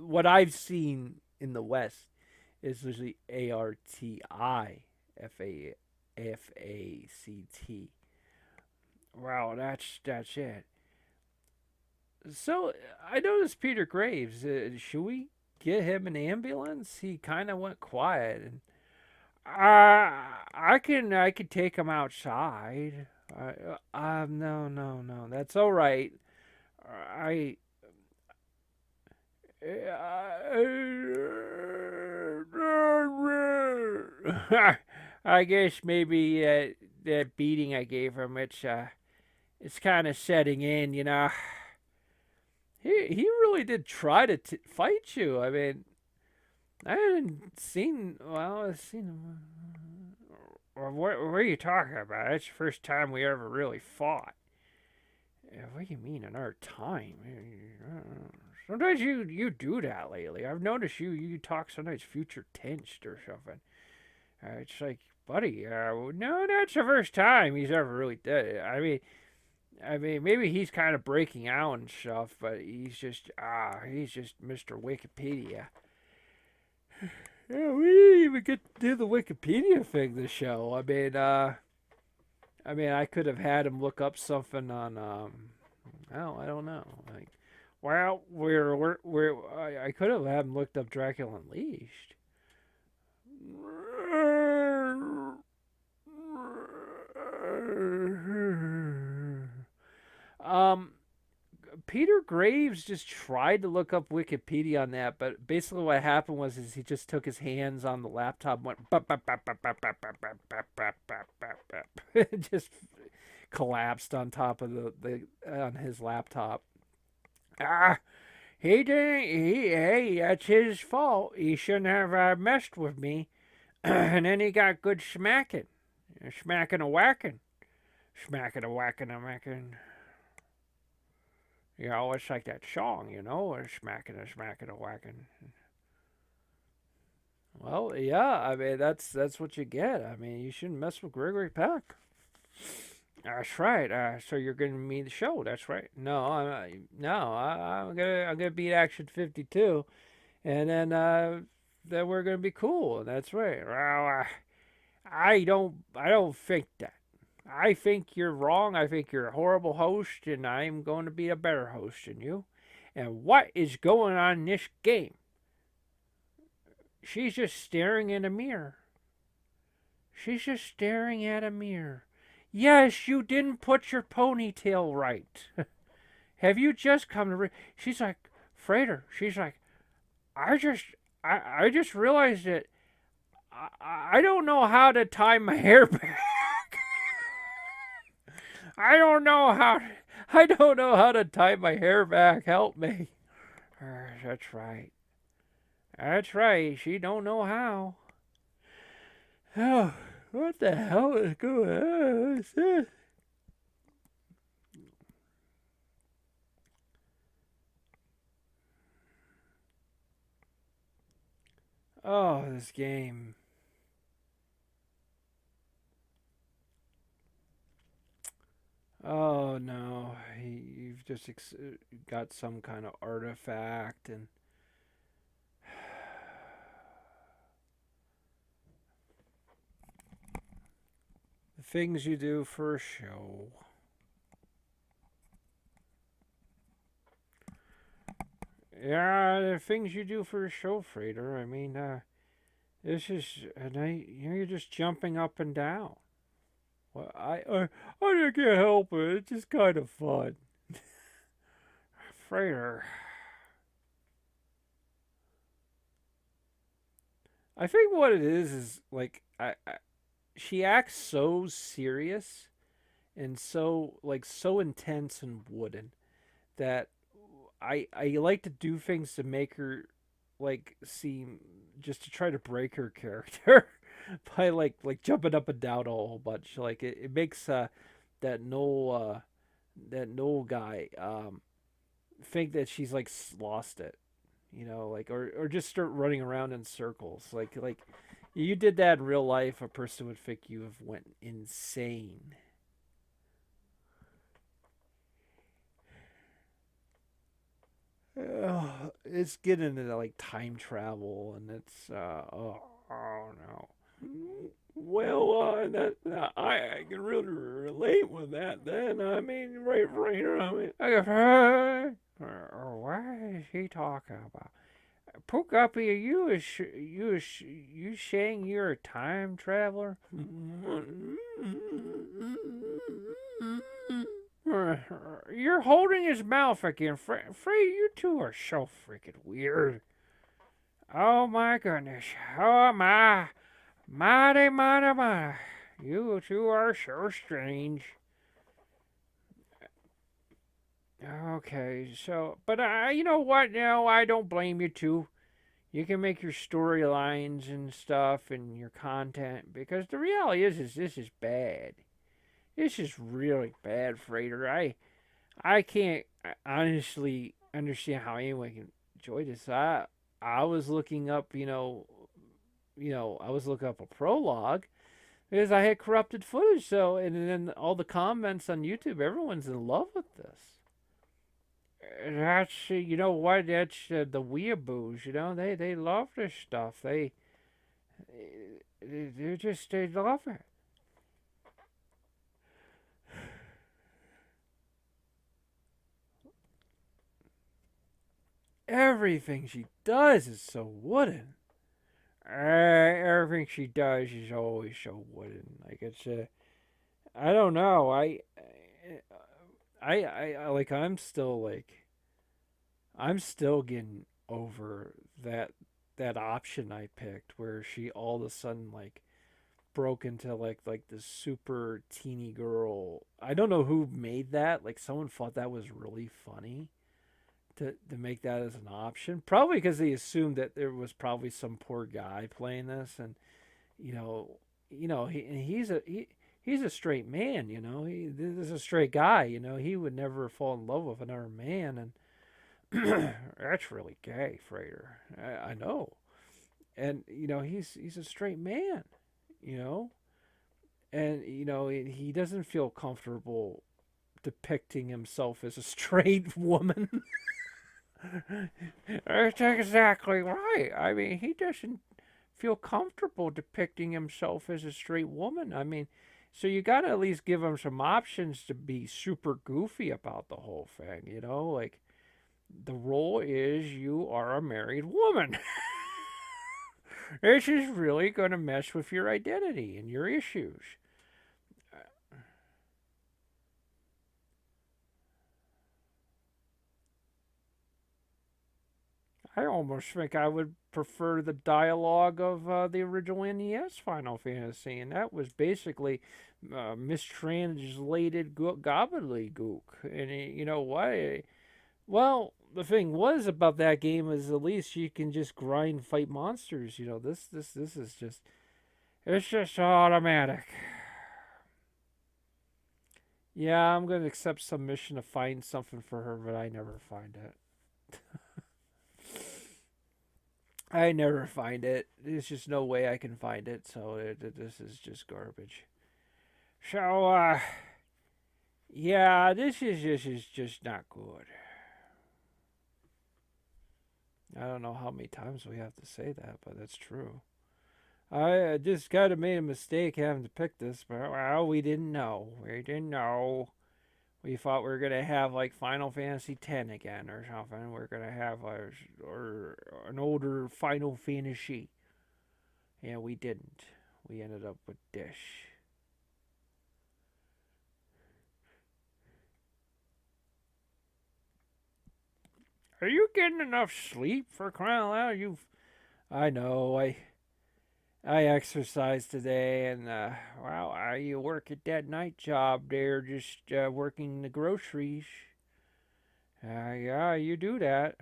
what I've seen in the West is usually Artifact. Wow, that's it. So I noticed Peter Graves. Should we get him an ambulance? He kind of went quiet, and I could take him outside. No, that's all right. I I guess maybe that beating I gave him, it's kind of setting in, He really did try to fight you. I mean, I've seen him. What are you talking about? That's the first time we ever really fought. What do you mean another time? Sometimes you do that lately. I've noticed you talk sometimes future tensed or something. It's like, buddy, no, that's the first time he's ever really did it. I mean, maybe he's kind of breaking out and stuff, but he's just Mr. Wikipedia. Yeah, we didn't even get to do the Wikipedia thing this show. I mean, I could have had him look up something on, I don't know. Like, well, I could have had him looked up Dracula Unleashed. Peter Graves just tried to look up Wikipedia on that, but basically what happened was he just took his hands on the laptop and went bap, bap, bap, bap, bap, bap, bap, bap, bap, bap, bap, bap, bap. It just collapsed on top of the on his laptop. He didn't. Hey, that's his fault. He shouldn't have messed with me. And then he got good smacking, smacking a whacking, smacking a whacking a whacking. It's like that song, smacking a whacking. Well, yeah, I mean that's what you get. I mean, you shouldn't mess with Gregory Peck. That's right. So you're gonna meet the show. That's right. No, I'm gonna beat Action 52, and then we're gonna be cool. That's right. Well, I don't think that. I think you're wrong. I think you're a horrible host, and I'm going to be a better host than you. And what is going on in this game? She's just staring in a mirror. She's just staring at a mirror. Yes, you didn't put your ponytail right. Have you just come to... She's like, Frater, she's like, I just realized that I don't know how to tie my hair back. I don't know how to tie my hair back. Help me. That's right. That's right. She don't know how. Oh, what the hell is going on? What's this? Oh, this game. Oh no, you've just got some kind of artifact and the things you do for a show. Yeah, the things you do for a show, Frater. I mean, this is a night. You're just jumping up and down. Well, I can't help it. It's just kind of fun. Frater. I think what it is like she acts so serious and so intense and wooden that I like to do things to make her seem just to try to break her character by jumping up and down a whole bunch. Like it makes that Noel guy think that she's lost it, or just start running around in circles. Like you did that in real life, a person would think you have went insane. It's getting into time travel, and it's oh no. Well, I can really relate with that. Then I mean, right. I mean, what is he talking about? Pukapi, are you saying you're a time traveler? You're holding his mouth again. Frey, you two are so freaking weird. Oh my goodness. Oh my. Mighty. You two are so strange. Okay, so, but you know what? No, I don't blame you two. You can make your storylines and stuff and your content, because the reality is this is bad. This is really bad, Frater. I can't honestly understand how anyone can enjoy this. I was looking up, I was looking up a prologue because I had corrupted footage. So, and then all the comments on YouTube, everyone's in love with this. That's you know what? That's the weeaboos. They love this stuff. They love it. Everything she does is so wooden. Everything she does is always so wooden. Like it's I don't know. I'm still getting over that option I picked where she all of a sudden broke into like this super teeny girl. I don't know who made that. Like someone thought that was really funny to make that as an option. Probably because they assumed that there was probably some poor guy playing this, and he's a straight man. This is a straight guy. He would never fall in love with another man, and that's really gay, Frater. I know, and he's a straight man. And he doesn't feel comfortable depicting himself as a straight woman. That's exactly right. I mean, he doesn't feel comfortable depicting himself as a straight woman. I mean, so you got to at least give him some options to be super goofy about the whole thing, Like, the role is you are a married woman. This is really going to mess with your identity and your issues. I almost think I would prefer the dialogue of the original NES Final Fantasy, and that was basically mistranslated gobbledygook. And you know what? Well, the thing was about that game is at least you can just grind fight monsters. You know, this is just it's just automatic. Yeah, I'm gonna accept some mission to find something for her, but I never find it. I never find it. There's just no way I can find it, so this is just garbage. So, yeah, this is just not good. I don't know how many times we have to say that, but that's true. I just kind of made a mistake having to pick this, but well, we didn't know. We didn't know. We thought we were gonna have like Final Fantasy X again or something. We're gonna have or an older Final Fantasy. Yeah, we didn't. We ended up with Dish. Are you getting enough sleep for crying out loud? I know. I exercised today, and well, you work at that night job there, just working the groceries. Yeah, you do that.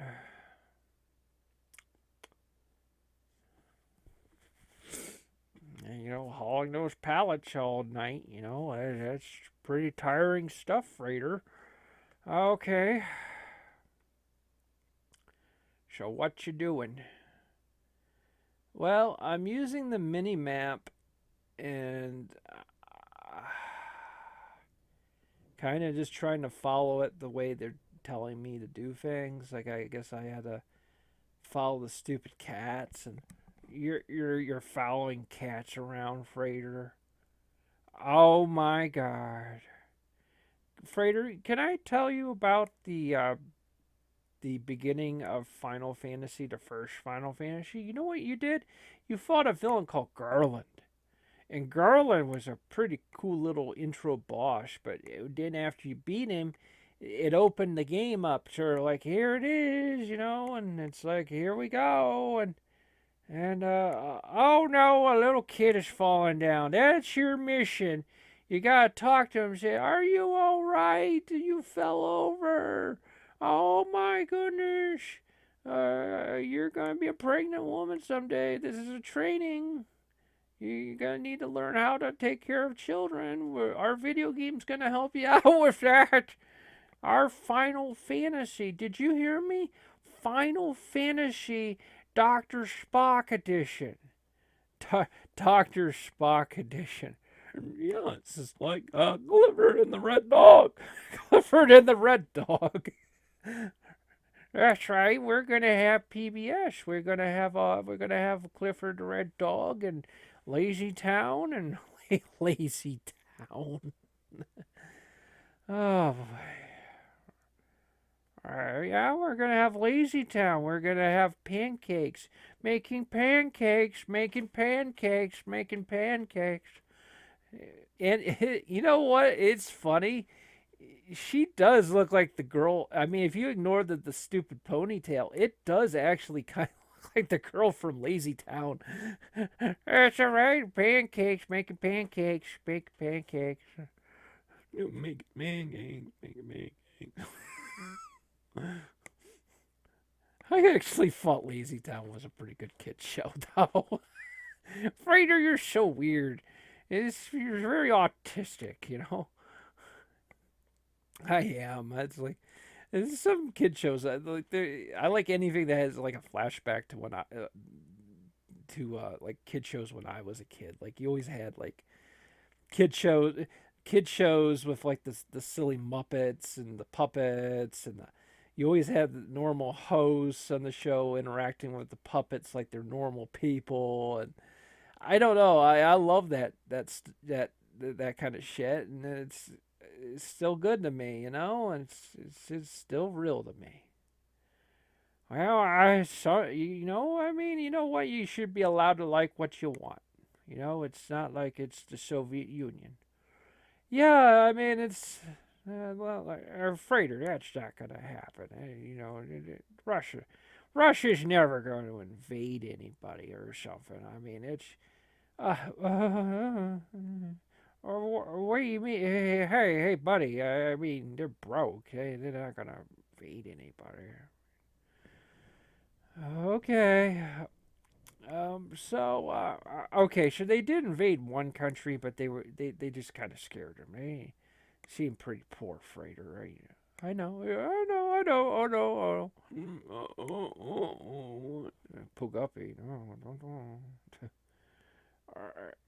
And, hauling those pallets all night, that's pretty tiring stuff, Frater. Okay. So what you doing? Well, I'm using the mini map and kind of just trying to follow it the way they're telling me to do things. Like I guess I had to follow the stupid cats, and you're following cats around, Frater. Oh my God, Frater, can I tell you about the beginning of Final Fantasy, the first Final Fantasy? You know what you did? You fought a villain called Garland. And Garland was a pretty cool little intro boss, but then after you beat him, it opened the game up. So like, here it is, and it's like, here we go, and oh no, a little kid is falling down. That's your mission. You gotta talk to him and say, "Are you all right? You fell over. Oh my goodness. You're gonna be a pregnant woman someday. This is a training. You're gonna need to learn how to take care of children. Our video game's gonna help you out with that. Our Final Fantasy. Did you hear me? Final Fantasy Dr. Spock edition. Dr. Spock edition. Yeah, it's just like Clifford and the Red Dog. Clifford and the Red Dog. That's right. We're gonna have PBS. We're gonna have Clifford the Red Dog and Lazy Town and Lazy Town. Oh boy. Yeah, we're gonna have Lazy Town. We're gonna have pancakes, making pancakes, making pancakes, making pancakes. And you know what? It's funny. She does look like the girl. I mean, if you ignore the stupid ponytail, it does actually kind of look like the girl from Lazy Town. That's all right. Pancakes, making pancakes, making pancakes. Make pancakes, making pancakes. I actually thought Lazy Town was a pretty good kid show, though. Frater, you're so weird. You're very autistic. I am. It's like there's some kid shows that I like anything that has like a flashback to when I like kid shows when I was a kid. Like you always had like kid shows with like the silly Muppets and the puppets and you always had the normal hosts on the show interacting with the puppets like they're normal people, and I don't know. I love that kind of shit, and it's still good to me, and it's still real to me. Well, I mean, you know what? You should be allowed to like what you want. It's not like it's the Soviet Union. Yeah, I mean, it's well, like, Frater, that's not gonna happen. Russia's never going to invade anybody or something. I mean, it's uh, uh, what do you mean? Hey, buddy. I mean, they're broke. Hey, they're not gonna invade anybody. Okay. Okay. So they did invade one country, but they just kind of scared them. They seemed pretty poor, Frater, right? I know. Yeah, I know. I know. Oh no. Oh. Pugapi. No.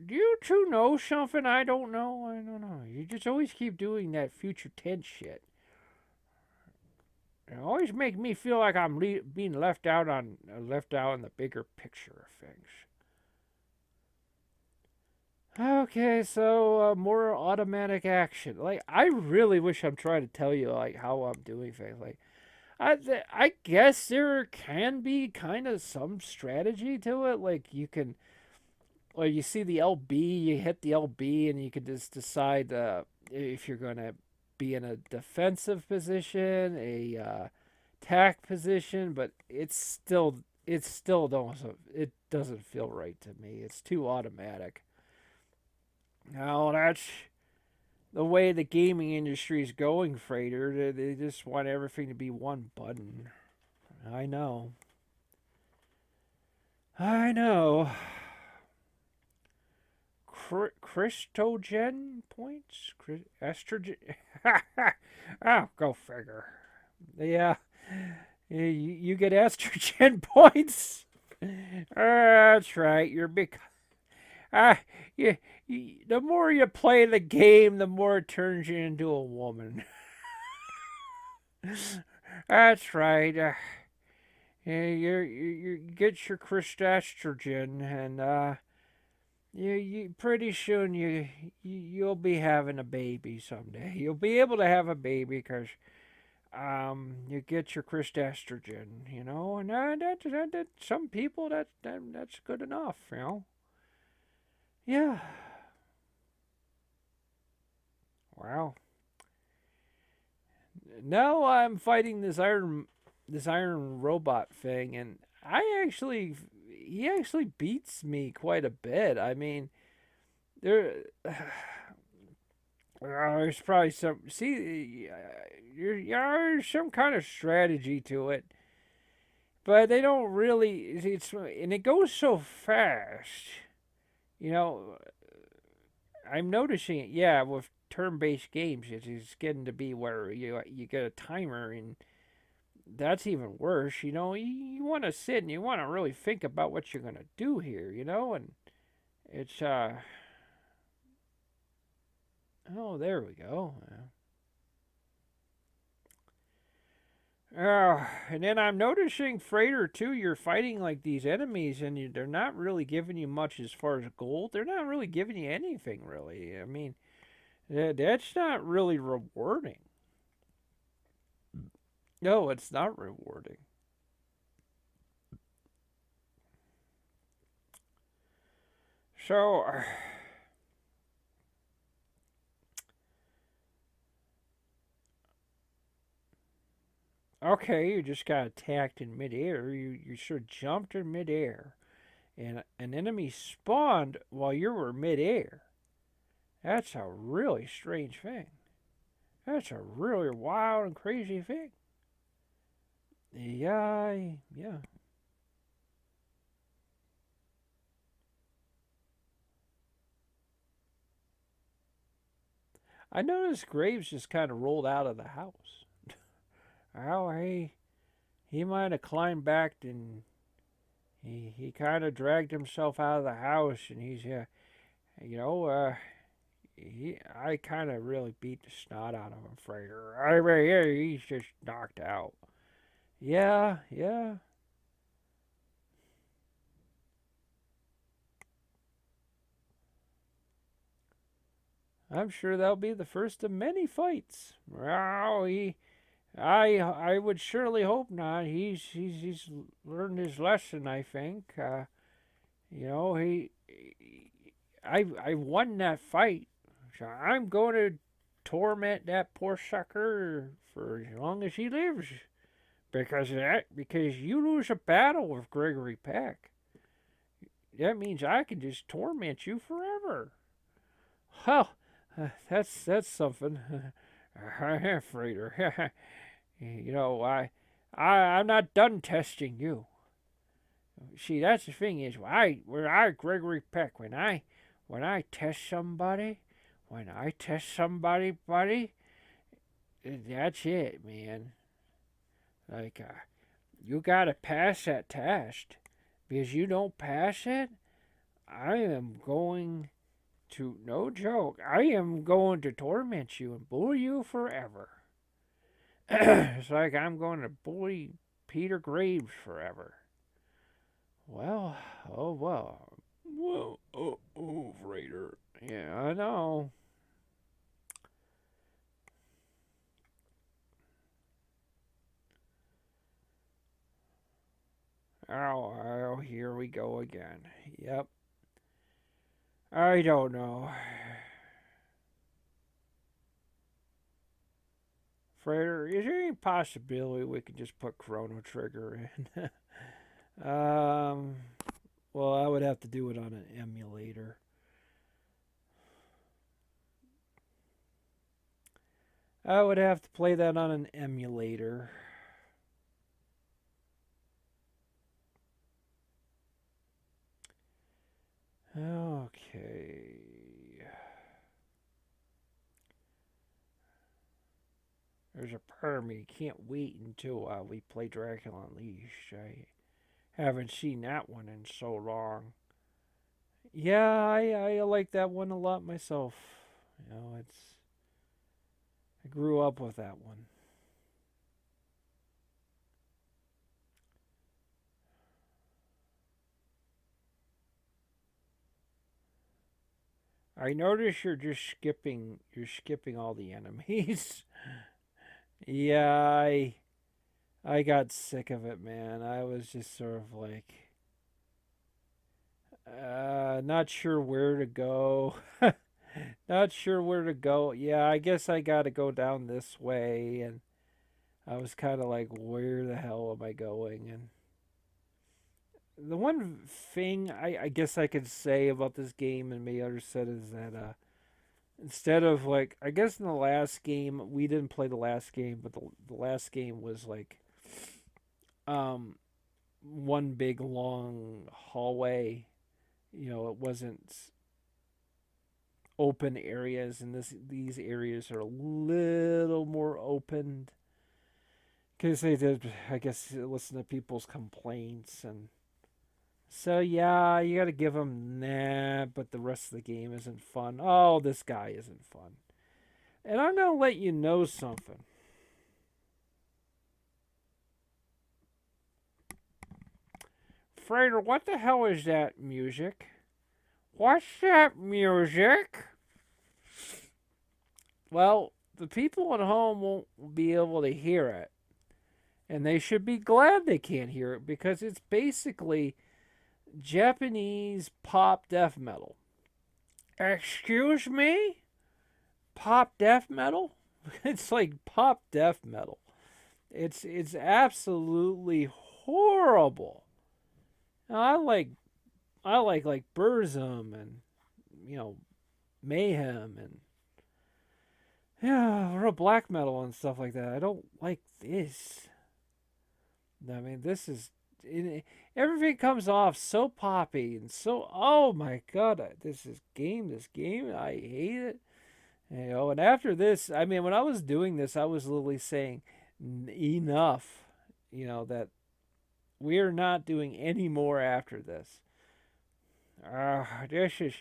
Do you two know something I don't know? I don't know. You just always keep doing that future tense shit. It always make me feel like I'm being left out in the bigger picture of things. Okay, so more automatic action. Like I really wish I'm trying to tell you like how I'm doing things. Like I guess there can be kind of some strategy to it. Like you can, well, you see the LB, you hit the LB, and you can just decide if you're gonna be in a defensive position, a attack position, but it doesn't feel right to me. It's too automatic. Now that's the way the gaming industry is going, Frater. They just want everything to be one button. I know. I know. Christogen points? Estrogen? Oh, go figure. Yeah. You get estrogen points? That's right. You're big. You, the more you play the game, the more it turns you into a woman. That's right. You get your estrogen, and you pretty soon you'll be having a baby someday. You'll be able to have a baby because you get your estrogen, and that some people that's good enough. Yeah. Wow. Now I'm fighting this iron robot thing, and he actually beats me quite a bit. I mean, there's probably there's some kind of strategy to it, but they don't really. And it goes so fast. You know, I'm noticing it. Yeah, with turn-based games, it's getting to be where you get a timer, and that's even worse. You want to sit and you want to really think about what you're gonna do here. And it's oh, there we go. And then I'm noticing, Frater, too, you're fighting like these enemies, and they're not really giving you much as far as gold. They're not really giving you anything, really. I mean, that's not really rewarding. No, it's not rewarding. So, okay, you just got attacked in midair. You sort of jumped in midair, and an enemy spawned while you were midair. That's a really strange thing. That's a really wild and crazy thing. Yeah. I noticed Graves just kind of rolled out of the house. Oh, he might have climbed back and he kind of dragged himself out of the house, and he's you know, I kind of really beat the snot out of him, Frater. I mean, yeah, he's just knocked out. Yeah. I'm sure that'll be the first of many fights. Oh, I would surely hope not. He's learned his lesson, I think. You know, I won that fight. So I'm going to torment that poor sucker for as long as he lives. Because you lose a battle with Gregory Peck. That means I can just torment you forever. Well, that's something. Frater. You know, I'm not done testing you. See, that's the thing is, when I Gregory Peck, when I test somebody, buddy, that's it, man. Like, you gotta pass that test. Because you don't pass it, I am going to, no joke, I am going to torment you and bully you forever. It's like I'm going to bully Peter Graves forever. Well, oh well. Well, oh, Frater. Yeah, I know. Oh, here we go again. Yep. I don't know. Frater, is there any possibility we could just put Chrono Trigger in? Well, I would have to do it on an emulator. I would have to play that on an emulator. Okay. There's a part of me can't wait until we play Dracula Unleashed. I haven't seen that one in so long. Yeah, I like that one a lot myself. You know, I grew up with that one. I notice you're skipping all the enemies. Yeah, I got sick of it, man. I was just sort of like not sure where to go. Not sure where to go. Yeah, I guess I got to go down this way, and I was kind of like, where the hell am I going? And the one thing I guess I could say about this game, and maybe others said, is that instead of like, I guess in the last game, we didn't play the last game, but the last game was like one big long hallway. You know, it wasn't open areas, and these areas are a little more open because they did, I guess, listen to people's complaints. And so yeah, you got to give them that, but the rest of the game isn't fun. Oh, this guy isn't fun. And I'm gonna let you know something. Frater, what the hell is that music? What's that music? Well, the people at home won't be able to hear it. And they should be glad they can't hear it, because it's basically Japanese pop death metal. Excuse me? Pop death metal? It's like pop death metal. It's absolutely horrible. Now, I like Burzum and, you know, Mayhem and, yeah, real black metal and stuff like that. I don't like this. I mean, this is, everything comes off so poppy and so, oh my god, this game, I hate it. You know, and after this, I mean, when I was doing this, I was literally saying, enough, you know, that we're not doing any more after this. This is,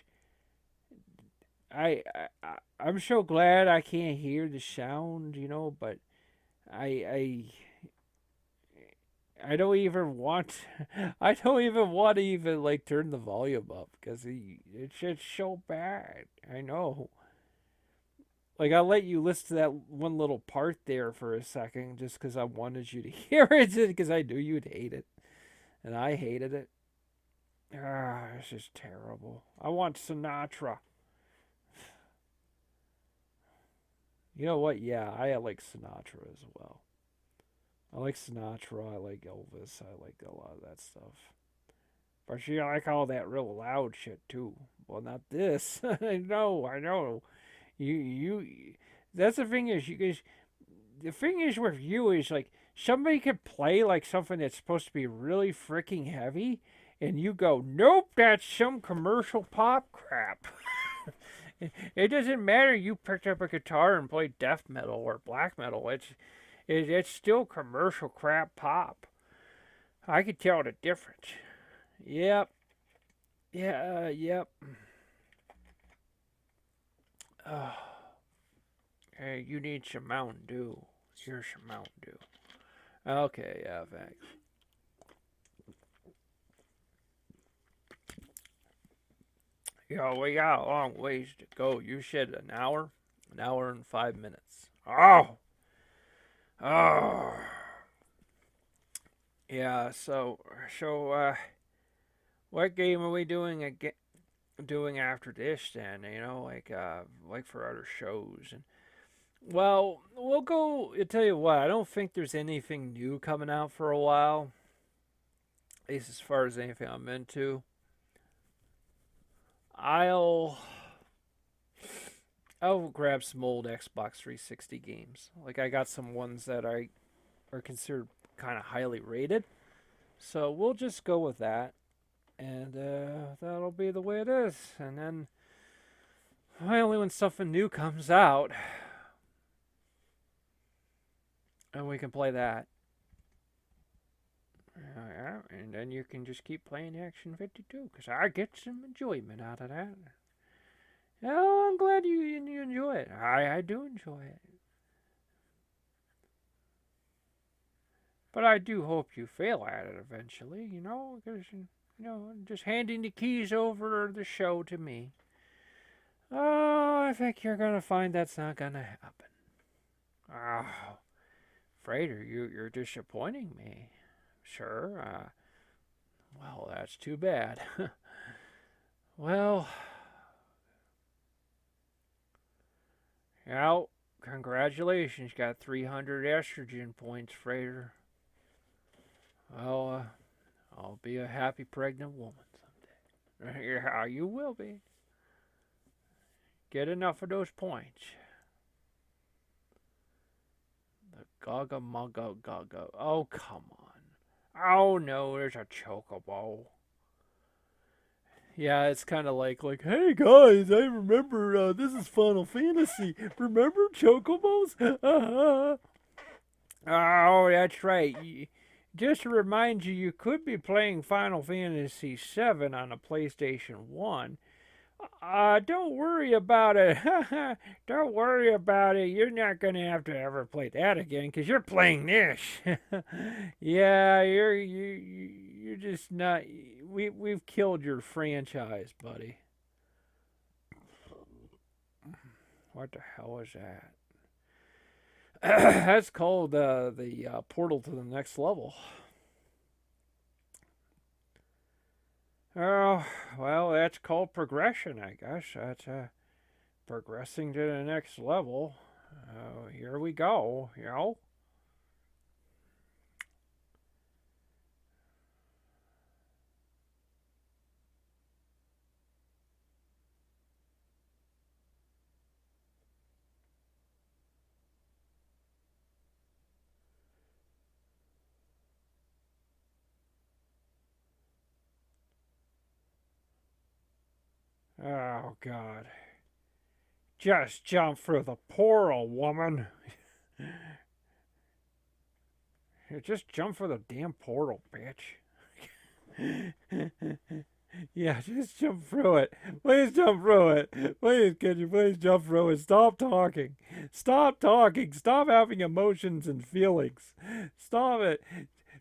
I'm so glad I can't hear the sound, you know, but I don't even want I don't even want to even like turn the volume up because it's just so bad. I know. Like, I'll let you listen to that one little part there for a second just because I wanted you to hear it, because I knew you'd hate it. And I hated it. This is terrible. I want Sinatra. You know what? Yeah, I like Sinatra as well. I like Sinatra. I like Elvis. I like a lot of that stuff. But I like all that real loud shit too. Well, not this. I know. You. That's the thing is, you guys. The thing is with you is like somebody could play like something that's supposed to be really freaking heavy, and you go, nope, that's some commercial pop crap. It doesn't matter. You picked up a guitar and played death metal or black metal. It's still commercial crap pop. I could tell the difference. Yep. Yeah. Yep. Hey, you need some Mountain Dew. Here's some Mountain Dew. Okay. Yeah. Thanks. We got a long ways to go. You said an hour and 5 minutes. Oh. Yeah. So, what game are we doing after this then? Like for other shows and. Well, we'll go. I'll tell you what. I don't think there's anything new coming out for a while. At least as far as anything I'm into. I'll grab some old Xbox 360 games. Like I got some ones that are considered kind of highly rated. So we'll just go with that. And that'll be the way it is. And then finally when something new comes out, and we can play that. Yeah, and then you can just keep playing Action 52, because I get some enjoyment out of that. Oh, I'm glad you enjoy it. I do enjoy it. But I do hope you fail at it eventually, because, just handing the keys over the show to me. Oh, I think you're going to find that's not going to happen. Oh, Frater, you're disappointing me. Sure. Well, that's too bad. Well, congratulations. You got 300 estrogen points, Frater. Well, I'll be a happy pregnant woman someday. Yeah, you will be. Get enough of those points. The Gaga Mugga Gaga. Oh, come on. Oh no, there's a chocobo. Yeah, it's kind of like, hey guys, I remember this is Final Fantasy. Remember chocobos? Oh, that's right. Just to remind you, you could be playing Final Fantasy VII on a PlayStation 1. Don't worry about it. Don't worry about it. You're not going to have to ever play that again because you're playing this. Yeah, you're just not. We've killed your franchise, buddy. What the hell is that? That's called the portal to the next level. Oh, well, that's called progression, I guess. That's progressing to the next level. Here we go, Oh, God. Just jump through the portal, woman. Just jump through the damn portal, bitch. Yeah, just jump through it. Please jump through it. Please, could you please jump through it? Stop talking. Stop talking. Stop having emotions and feelings. Stop it.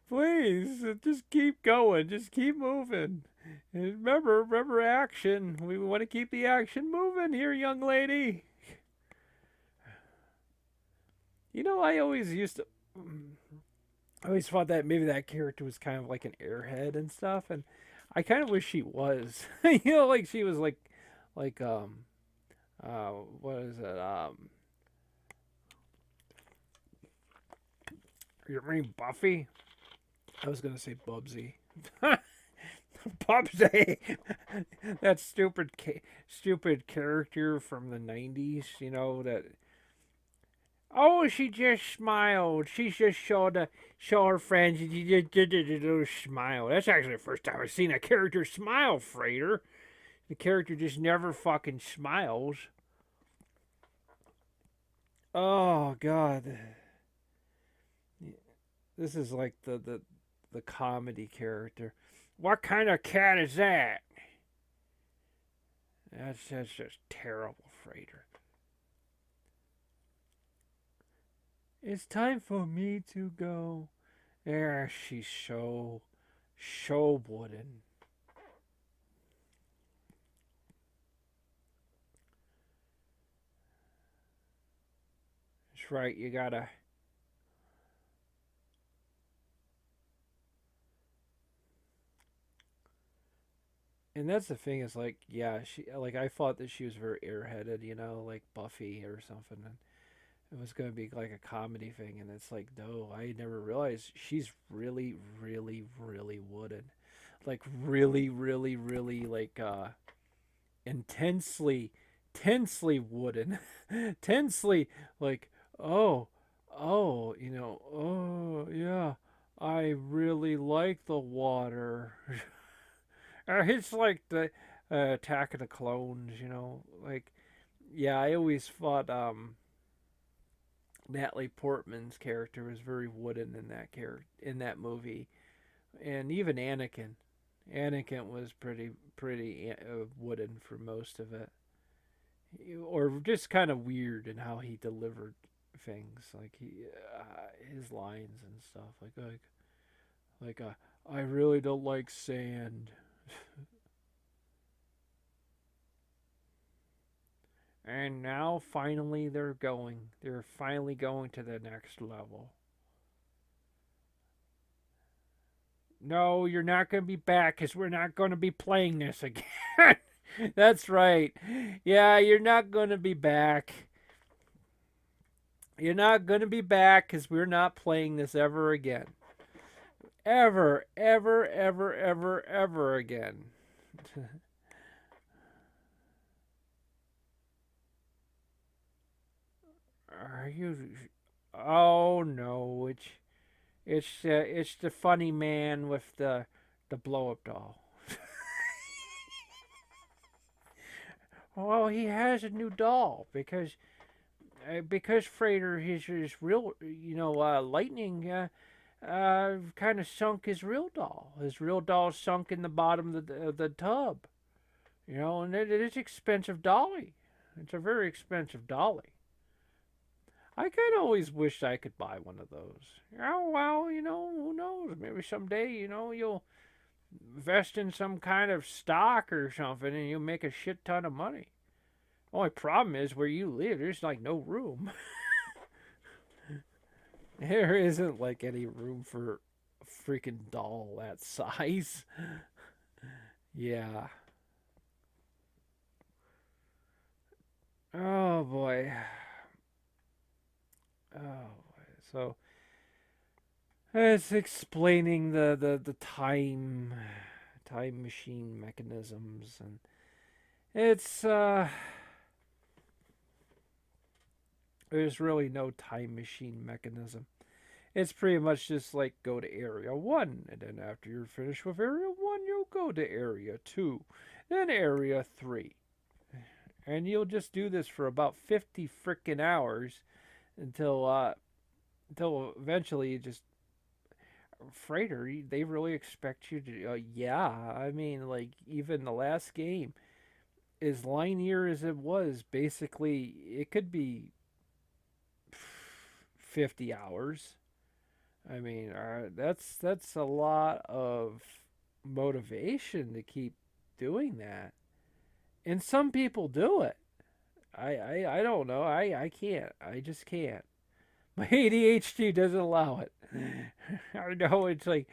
Please, just keep going. Just keep moving. And remember action. We want to keep the action moving here, young lady. I always used to. I always thought that maybe that character was kind of like an airhead and stuff, and I kind of wish she was. Like she was like what is it? You mean Buffy? I was gonna say Bubsy. Bubsy, that stupid character from the '90s. That. Oh, she just smiled. She just show her friends. She just did a little smile. That's actually the first time I've seen a character smile, Frater. The character just never fucking smiles. Oh God, this is like the comedy character. What kind of cat is that? That's just terrible, Frater. It's time for me to go. There, she's so wooden. That's right, you gotta. And that's the thing is like, yeah, I thought that she was very airheaded, like Buffy or something. And it was going to be like a comedy thing, and it's like, no, I never realized she's really, really, really wooden. Like, really, really, really, like, tensely wooden. Tensely, like, oh, oh, yeah, I really like the water. It's like the Attack of the Clones, like, yeah, I always thought, Natalie Portman's character was very wooden in that movie, and even Anakin. Anakin was pretty wooden for most of it, or just kind of weird in how he delivered things, like his lines and stuff, I really don't like sand. And now finally they're going. They're finally going to the next level. No, you're not going to be back because we're not going to be playing this again. That's right. Yeah, you're not going to be back. You're not going to be back because we're not playing this ever again. Ever, ever, ever, ever, ever again. Are you? Oh no! It's the funny man with the blow up doll. Well, he has a new doll because Frater his real lightning kind of sunk his real doll. His real doll sunk in the bottom of the tub. And it is expensive dolly. It's a very expensive dolly. I kind of always wished I could buy one of those. Oh, well, who knows? Maybe someday, you'll invest in some kind of stock or something and you'll make a shit ton of money. Only problem is where you live, there's like no room. There isn't like any room for a freaking doll that size. Yeah. Oh, boy. Oh, so it's explaining the time machine mechanisms, and it's there's really no time machine mechanism. It's pretty much just like go to area 1, and then after you're finished with area 1, you'll go to area 2, then area 3. And you'll just do this for about 50 frickin' hours until eventually you just Frater, they really expect you to yeah, I mean, like, even the last game, as linear as it was, basically it could be 50 hours. I mean, that's a lot of motivation to keep doing that, and some people do it. I don't know. I can't. I just can't. My ADHD doesn't allow it. I know it's like,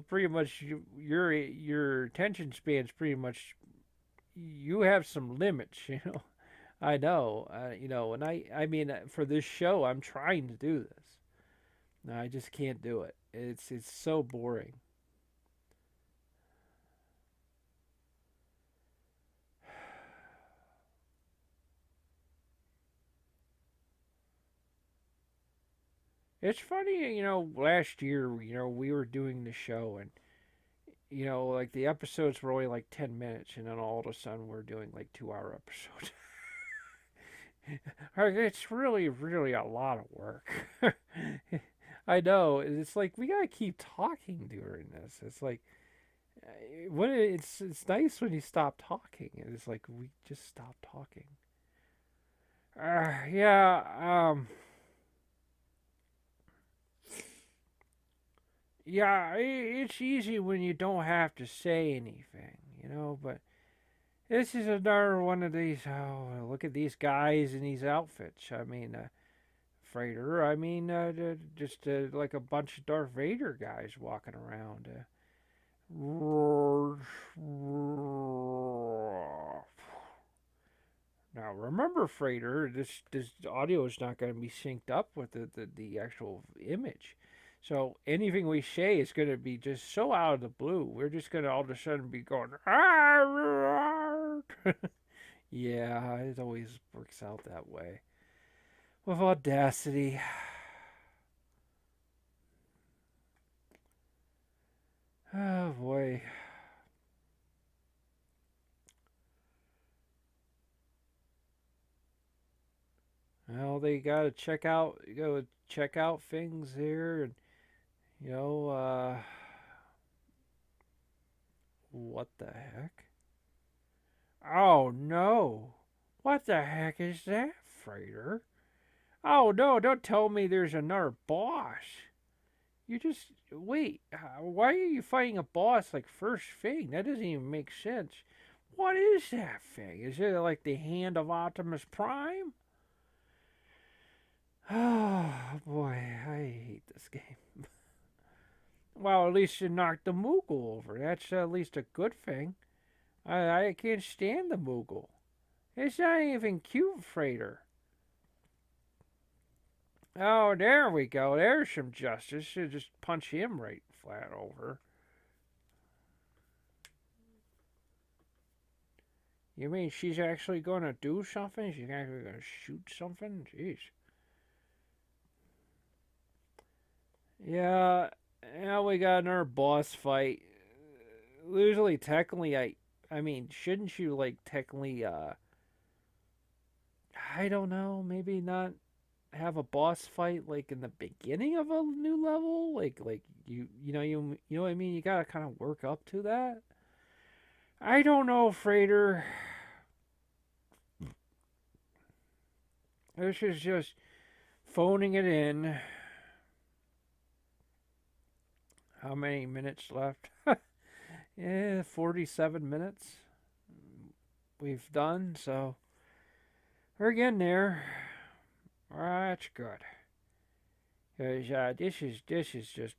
pretty much your attention span's pretty much, you have some limits. I know, and I mean, for this show, I'm trying to do this. I just can't do it. It's so boring. It's funny, last year, we were doing the show and, like the episodes were only like 10 minutes and then all of a sudden we're doing like 2 hour episodes. It's really, really a lot of work. I know. It's like we gotta keep talking during this. It's like when it's nice when you stop talking. It's like we just stop talking. Yeah. Yeah. It's easy when you don't have to say anything. But this is another one of these. Oh, look at these guys in these outfits. I mean, Frater. I mean, just like a bunch of Darth Vader guys walking around. Now remember, Frater, this audio is not going to be synced up with the actual image. So anything we say is going to be just so out of the blue. We're just going to all of a sudden be going, yeah, it always works out that way. With Audacity. Oh boy. Well, they gotta check out things here, and what the heck? Oh no! What the heck is that, Frater? Oh no! Don't tell me there's another boss. You just wait. Why are you fighting a boss like first thing? That doesn't even make sense. What is that thing? Is it like the hand of Optimus Prime? Oh boy, I hate this game. Well, at least you knocked the Moogle over. That's at least a good thing. I can't stand the Moogle. It's not even cute, Frater. Oh, there we go. There's some justice. Should just punch him right flat over. You mean she's actually going to do something? She's actually going to shoot something? Jeez. Yeah, now we got another boss fight. Usually, technically, I mean, shouldn't you, like, technically, I don't know, maybe not have a boss fight, like, in the beginning of a new level? Like, you know what I mean? You gotta kind of work up to that. I don't know, Frater. This is just phoning it in. How many minutes left? Yeah, 47 minutes we've done, so we're getting there. That's good. Because this is just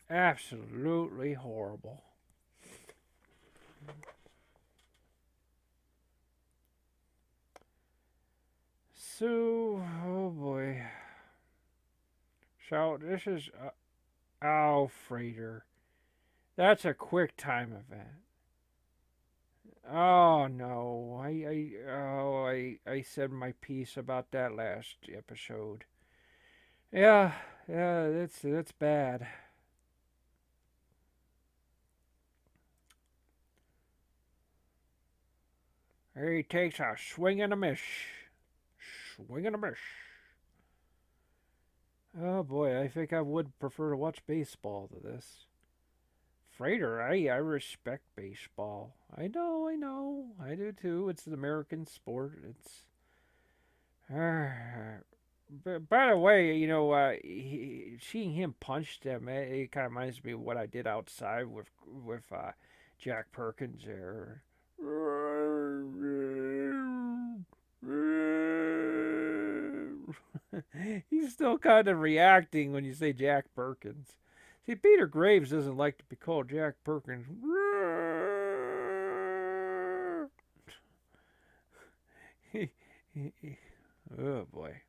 absolutely horrible. So, oh boy. So this is oh, Frater. That's a quick time event. Oh no, I said my piece about that last episode. Yeah, that's bad. He takes a swing and a miss. Swing and a miss. Oh boy, I think I would prefer to watch baseball to this. Frater, I respect baseball. I know. I do too. It's an American sport. It's. But by the way, seeing him punch them, it kind of reminds me of what I did outside with Jack Perkins there. He's still kind of reacting when you say Jack Perkins. See, Peter Graves doesn't like to be called Jack Perkins. Oh boy.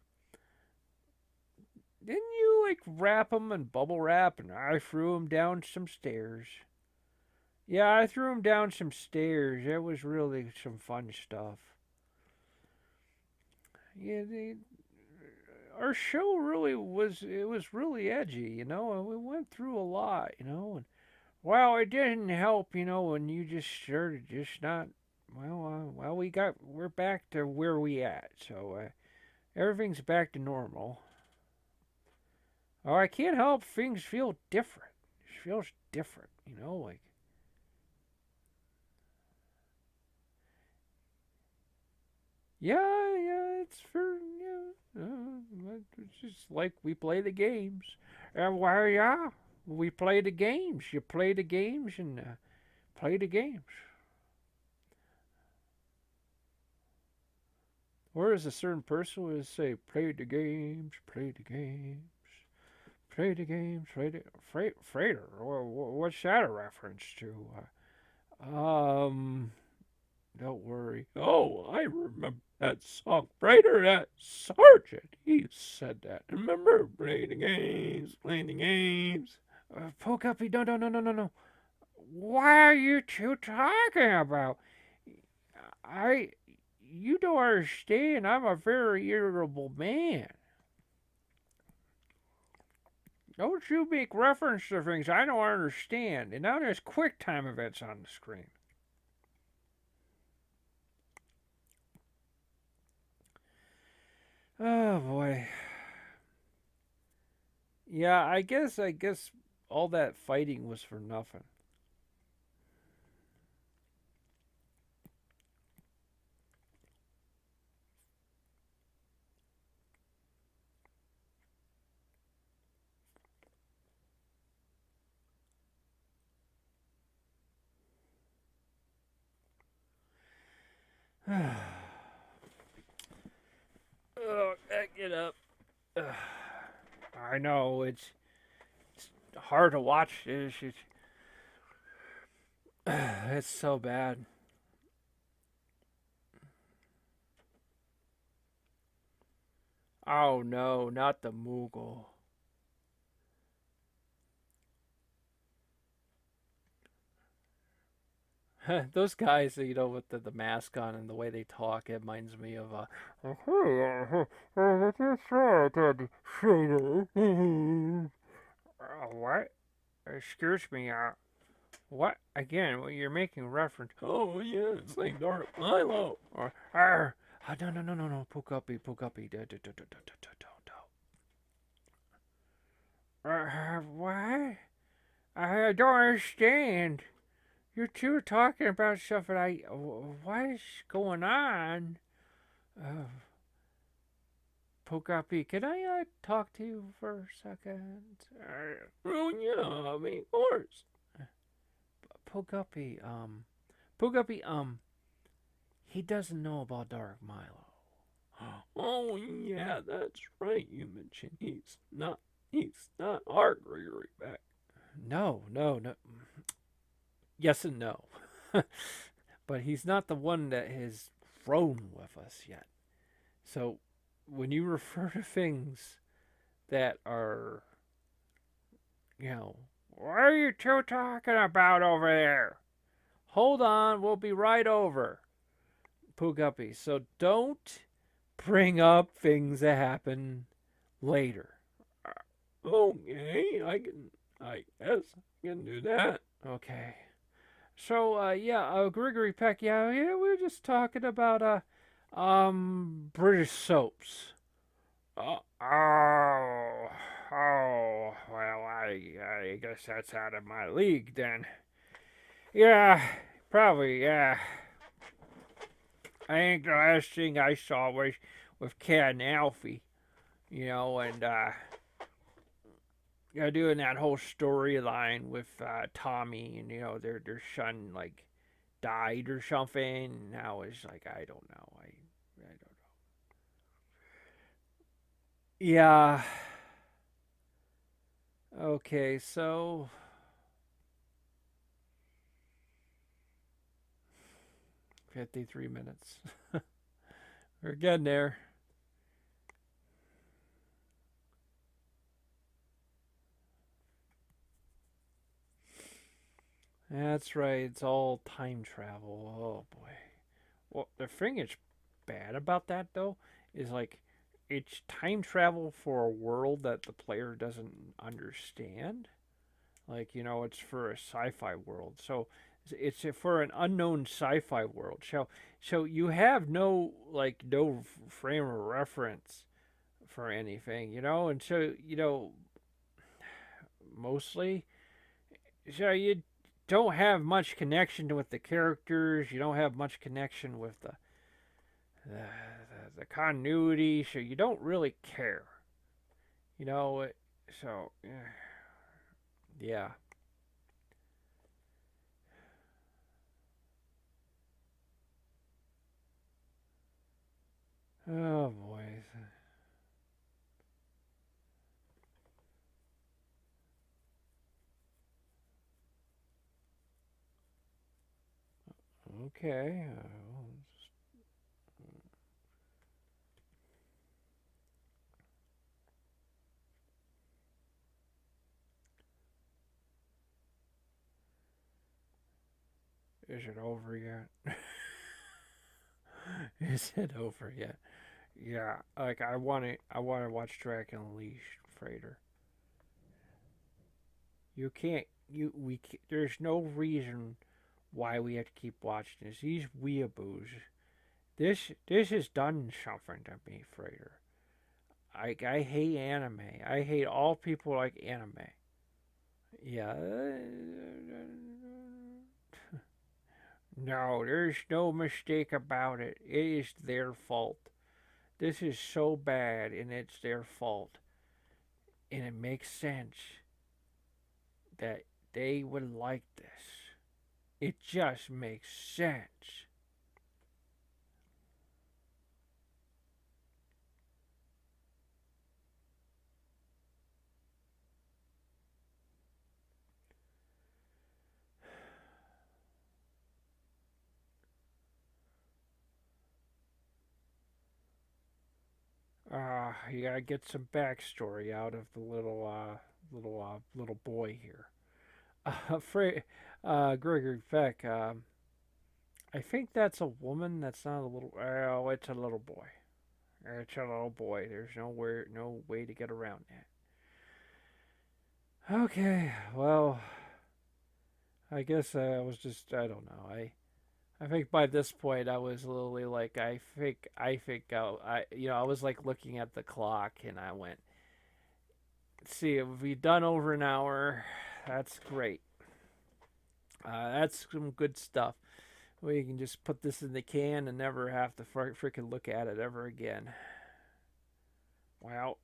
Didn't you like wrap him in bubble wrap and I threw him down some stairs? Yeah, I threw him down some stairs. That was really some fun stuff. Yeah, our show really was, it was really edgy, you know, and we went through a lot, you know, and well, it didn't help, you know, when you just started just not, well, we're back to where we at, so everything's back to normal. Oh, I can't help things feel different. It feels different, you know, like. Yeah, it's for, it's just like we play the games. Well, yeah, we play the games. You play the games and play the games. Or as a certain person would say, play the games, play the games, play the games, play the... Frater, what's that a reference to? Don't worry. Oh, I remember that song. Frater, that sergeant, he said that. Remember, play the games, playing the games. Poke up, no. What are you two talking about? You don't understand. I'm a very irritable man. Don't you make reference to things I don't understand. And now there's QuickTime events on the screen. Oh boy. Yeah, I guess all that fighting was for nothing. Oh, get up. I know it's hard to watch. It's so bad. Oh no, not the Moogle. Those guys, you know, with the mask on and the way they talk, it reminds me of what? Excuse me, what? Again, well, you're making reference. Oh, yeah, it's like Dark Milo. Or, no. Pukapi. What? I don't understand. You two are talking about stuff that what is going on? Pukapi, can I talk to you for a second? Oh, yeah, I mean, of course. Pukapi, he doesn't know about Dark Milo. Oh, yeah, that's right, you mentioned he's not our Gregory Peck. No. Yes and no. But he's not the one that has thrown with us yet. So when you refer to things that are, you know, what are you two talking about over there? Hold on, we'll be right over. Puguppy. So don't bring up things that happen later. Okay, I guess I can do that. Okay. So, Gregory Peck, we were just talking about, British soaps. Well, I guess that's out of my league then. Yeah, probably, yeah. I think the last thing I saw was with Cat and Alfie, you know, and, doing that whole storyline with Tommy, and you know their son like died or something. And now it's like I don't know. I don't Yeah. Okay, so 53 minutes. We're getting there. That's right. It's all time travel. Oh boy. Well, the thing that's bad about that though is like it's time travel for a world that the player doesn't understand. Like, it's for a sci-fi world. So it's for an unknown sci-fi world. So you have no frame of reference for anything, and so, mostly so you don't have much connection with the characters. You don't have much connection with the, the continuity, so you don't really care. You know, so yeah. Oh boy. Okay. Is it over yet? Is it over yet? Yeah, like I want to watch Dragon Unleashed, Frater. You can't. There's no reason why we have to keep watching this. These weeaboos. This has done something to me, Frater. I hate anime. I hate all people like anime. Yeah. No, there's no mistake about it. It is their fault. This is so bad, and it's their fault. And it makes sense that they would like this. It just makes sense. You gotta get some backstory out of the little boy here. Gregory Peck. I think that's a woman. That's not a little. Oh, it's a little boy. It's a little boy. There's no way to get around that. Okay, well, I guess I was just. I don't know. I think by this point I was literally like I think I was like looking at the clock and I went, see, we've done over an hour. That's great. That's some good stuff. We can just put this in the can and never have to freaking look at it ever again. Well,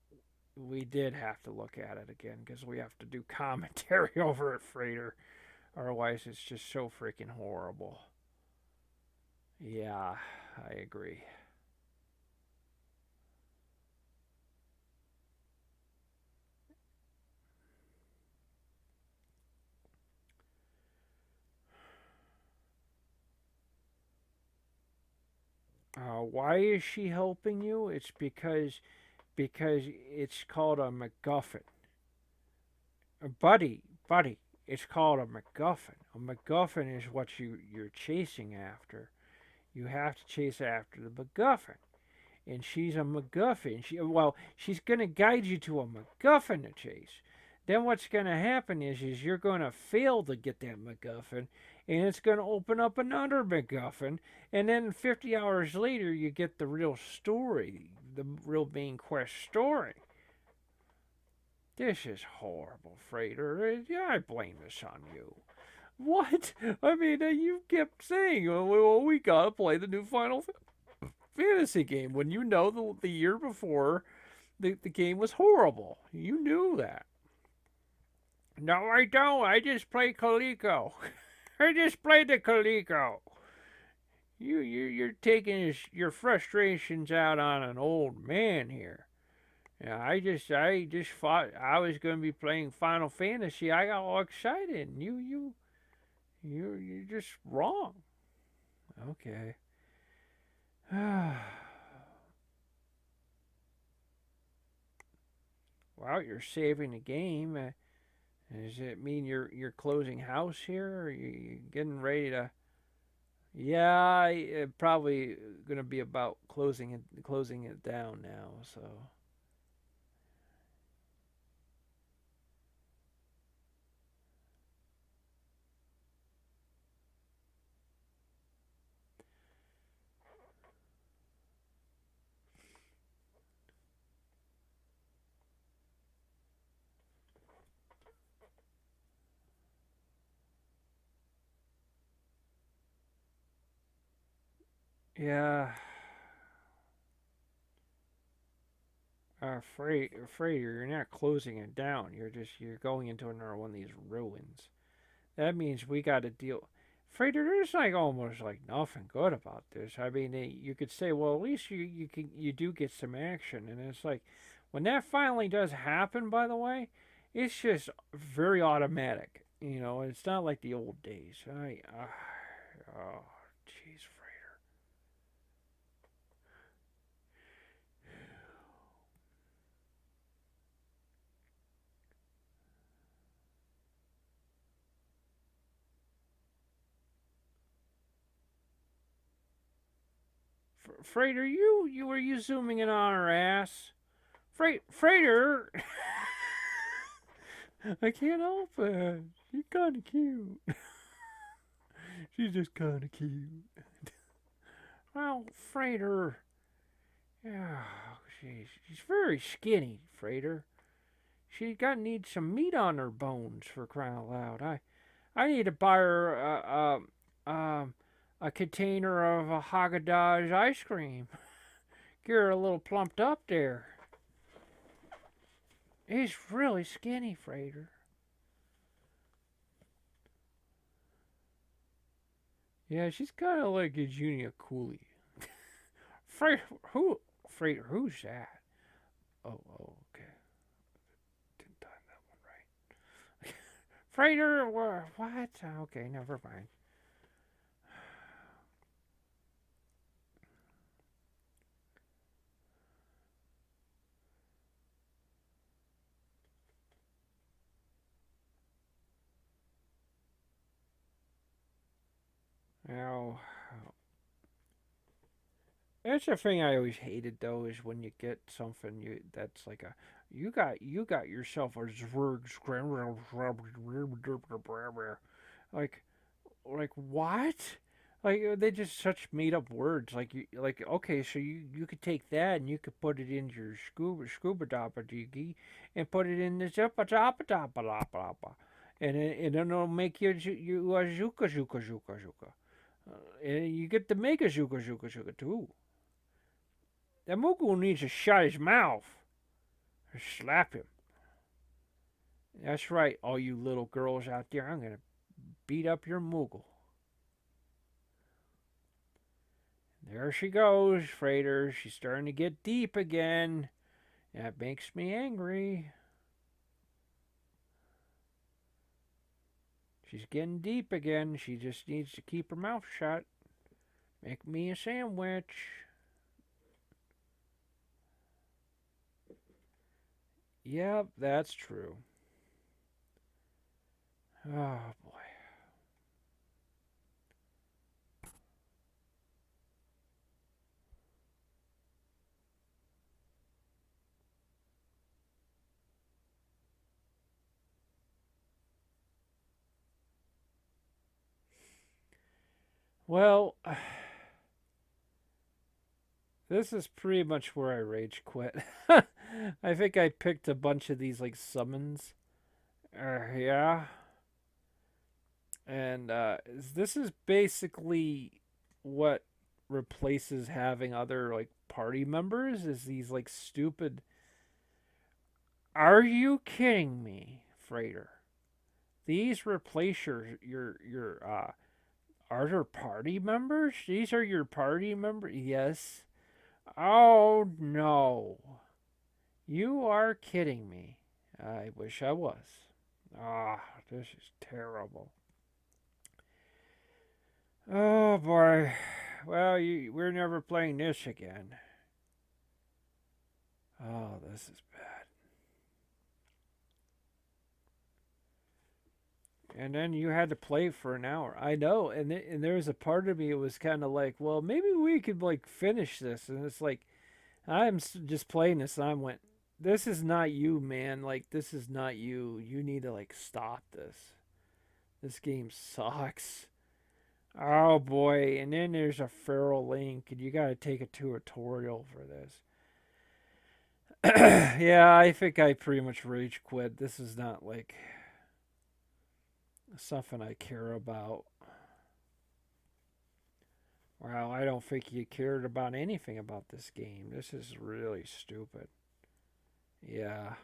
we did have to look at it again because we have to do commentary over it, Frater. Otherwise, it's just so freaking horrible. Yeah, I agree. Why is she helping you? It's because it's called a MacGuffin. Buddy, it's called a MacGuffin. A MacGuffin is what you're chasing after. You have to chase after the MacGuffin. And she's a MacGuffin. She's gonna guide you to a MacGuffin to chase. Then what's gonna happen is you're gonna fail to get that MacGuffin, and it's gonna open up another MacGuffin, and then 50 hours later you get the real story, the real main quest story. This is horrible, Frater. Yeah, I blame this on you. What? I mean, you kept saying, well, we gotta play the new Final Fantasy game when you know the year before the game was horrible. You knew that. No, I don't. I just play Coleco. I just played the Coleco. You're taking your frustrations out on an old man here. Yeah, I just thought I was going to be playing Final Fantasy. I got all excited. And you're just wrong. Okay. Well, you're saving the game. Does it mean you're closing house here, or you getting ready to? Yeah, probably gonna be about closing it down now. So yeah, afraid you're not closing it down. You're going into another one of these ruins. That means we got to deal. Frater, there's like almost like nothing good about this. I mean, you could say, well, at least you do get some action, and it's like when that finally does happen. By the way, it's just very automatic. It's not like the old days. Oh, jeez, Frater. Frater, were you zooming in on her ass? Frater, I can't help it. She's kind of cute. She's just kind of cute. Well, Frater. Yeah, she's very skinny, Frater. Needs some meat on her bones for crying out loud. I need to buy her a container of a Haagen-Dazs ice cream. Get her a little plumped up there. He's really skinny, Frater. Yeah, she's kind of like a junior coolie. Frater, Frater, who's that? Oh, okay. Didn't time that one right. Frater, what? Okay, never mind. Now, that's the thing I always hated though is when you get something that's like a you got yourself a Zwerg like what? Like they just such made up words. Like okay, so you could take that and you could put it into your scuba doppa doogie and put it in the zippa doppa doppa doppa doppa, and then it'll make you a zuka. And you get the mega zuka too. That Moogle needs to shut his mouth or slap him. That's right, all you little girls out there. I'm gonna beat up your Moogle. There she goes, Frater. She's starting to get deep again. That makes me angry. She's getting deep again. She just needs to keep her mouth shut. Make me a sandwich. Yep, that's true. Oh, boy. Well, this is pretty much where I rage quit. I think I picked a bunch of these like summons. Yeah. And this is basically what replaces having other like party members is these like stupid. Are you kidding me, Frater? These replace your other party members? These are your party members? Yes. Oh no. You are kidding me. I wish I was. Ah, this is terrible. Oh boy. Well, we're never playing this again. Oh, this is bad. And then you had to play for an hour. I know, and there was a part of me it was kind of like, well, maybe we could like finish this. And it's like, I'm just playing this, and I went, this is not you, man. Like, this is not you. You need to like stop this. This game sucks. Oh boy, and then there's a feral link, and you gotta take a tutorial for this. Yeah, I think I pretty much rage quit. This is not like something I care about. Well, I don't think you cared about anything about this game. This is really stupid. Yeah.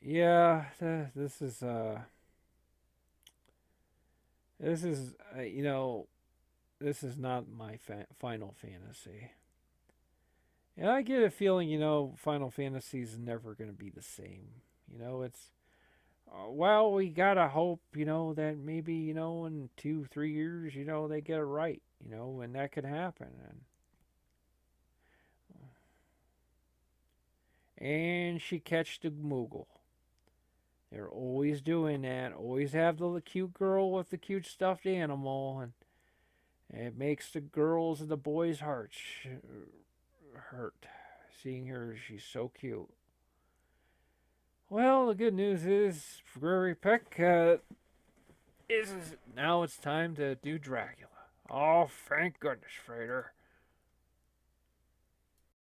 Yeah, this is this is not my Final Fantasy. And I get a feeling, Final Fantasy is never going to be the same. It's well, we gotta hope, that maybe, in 2-3 years, they get it right, and that could happen. And she catch the Moogle. They're always doing that. Always have the cute girl with the cute stuffed animal, and it makes the girls and the boys' hearts hurt. Seeing her, she's so cute. Well, the good news is, for PECK, now it's time to do Dracula. Oh, thank goodness, Frater.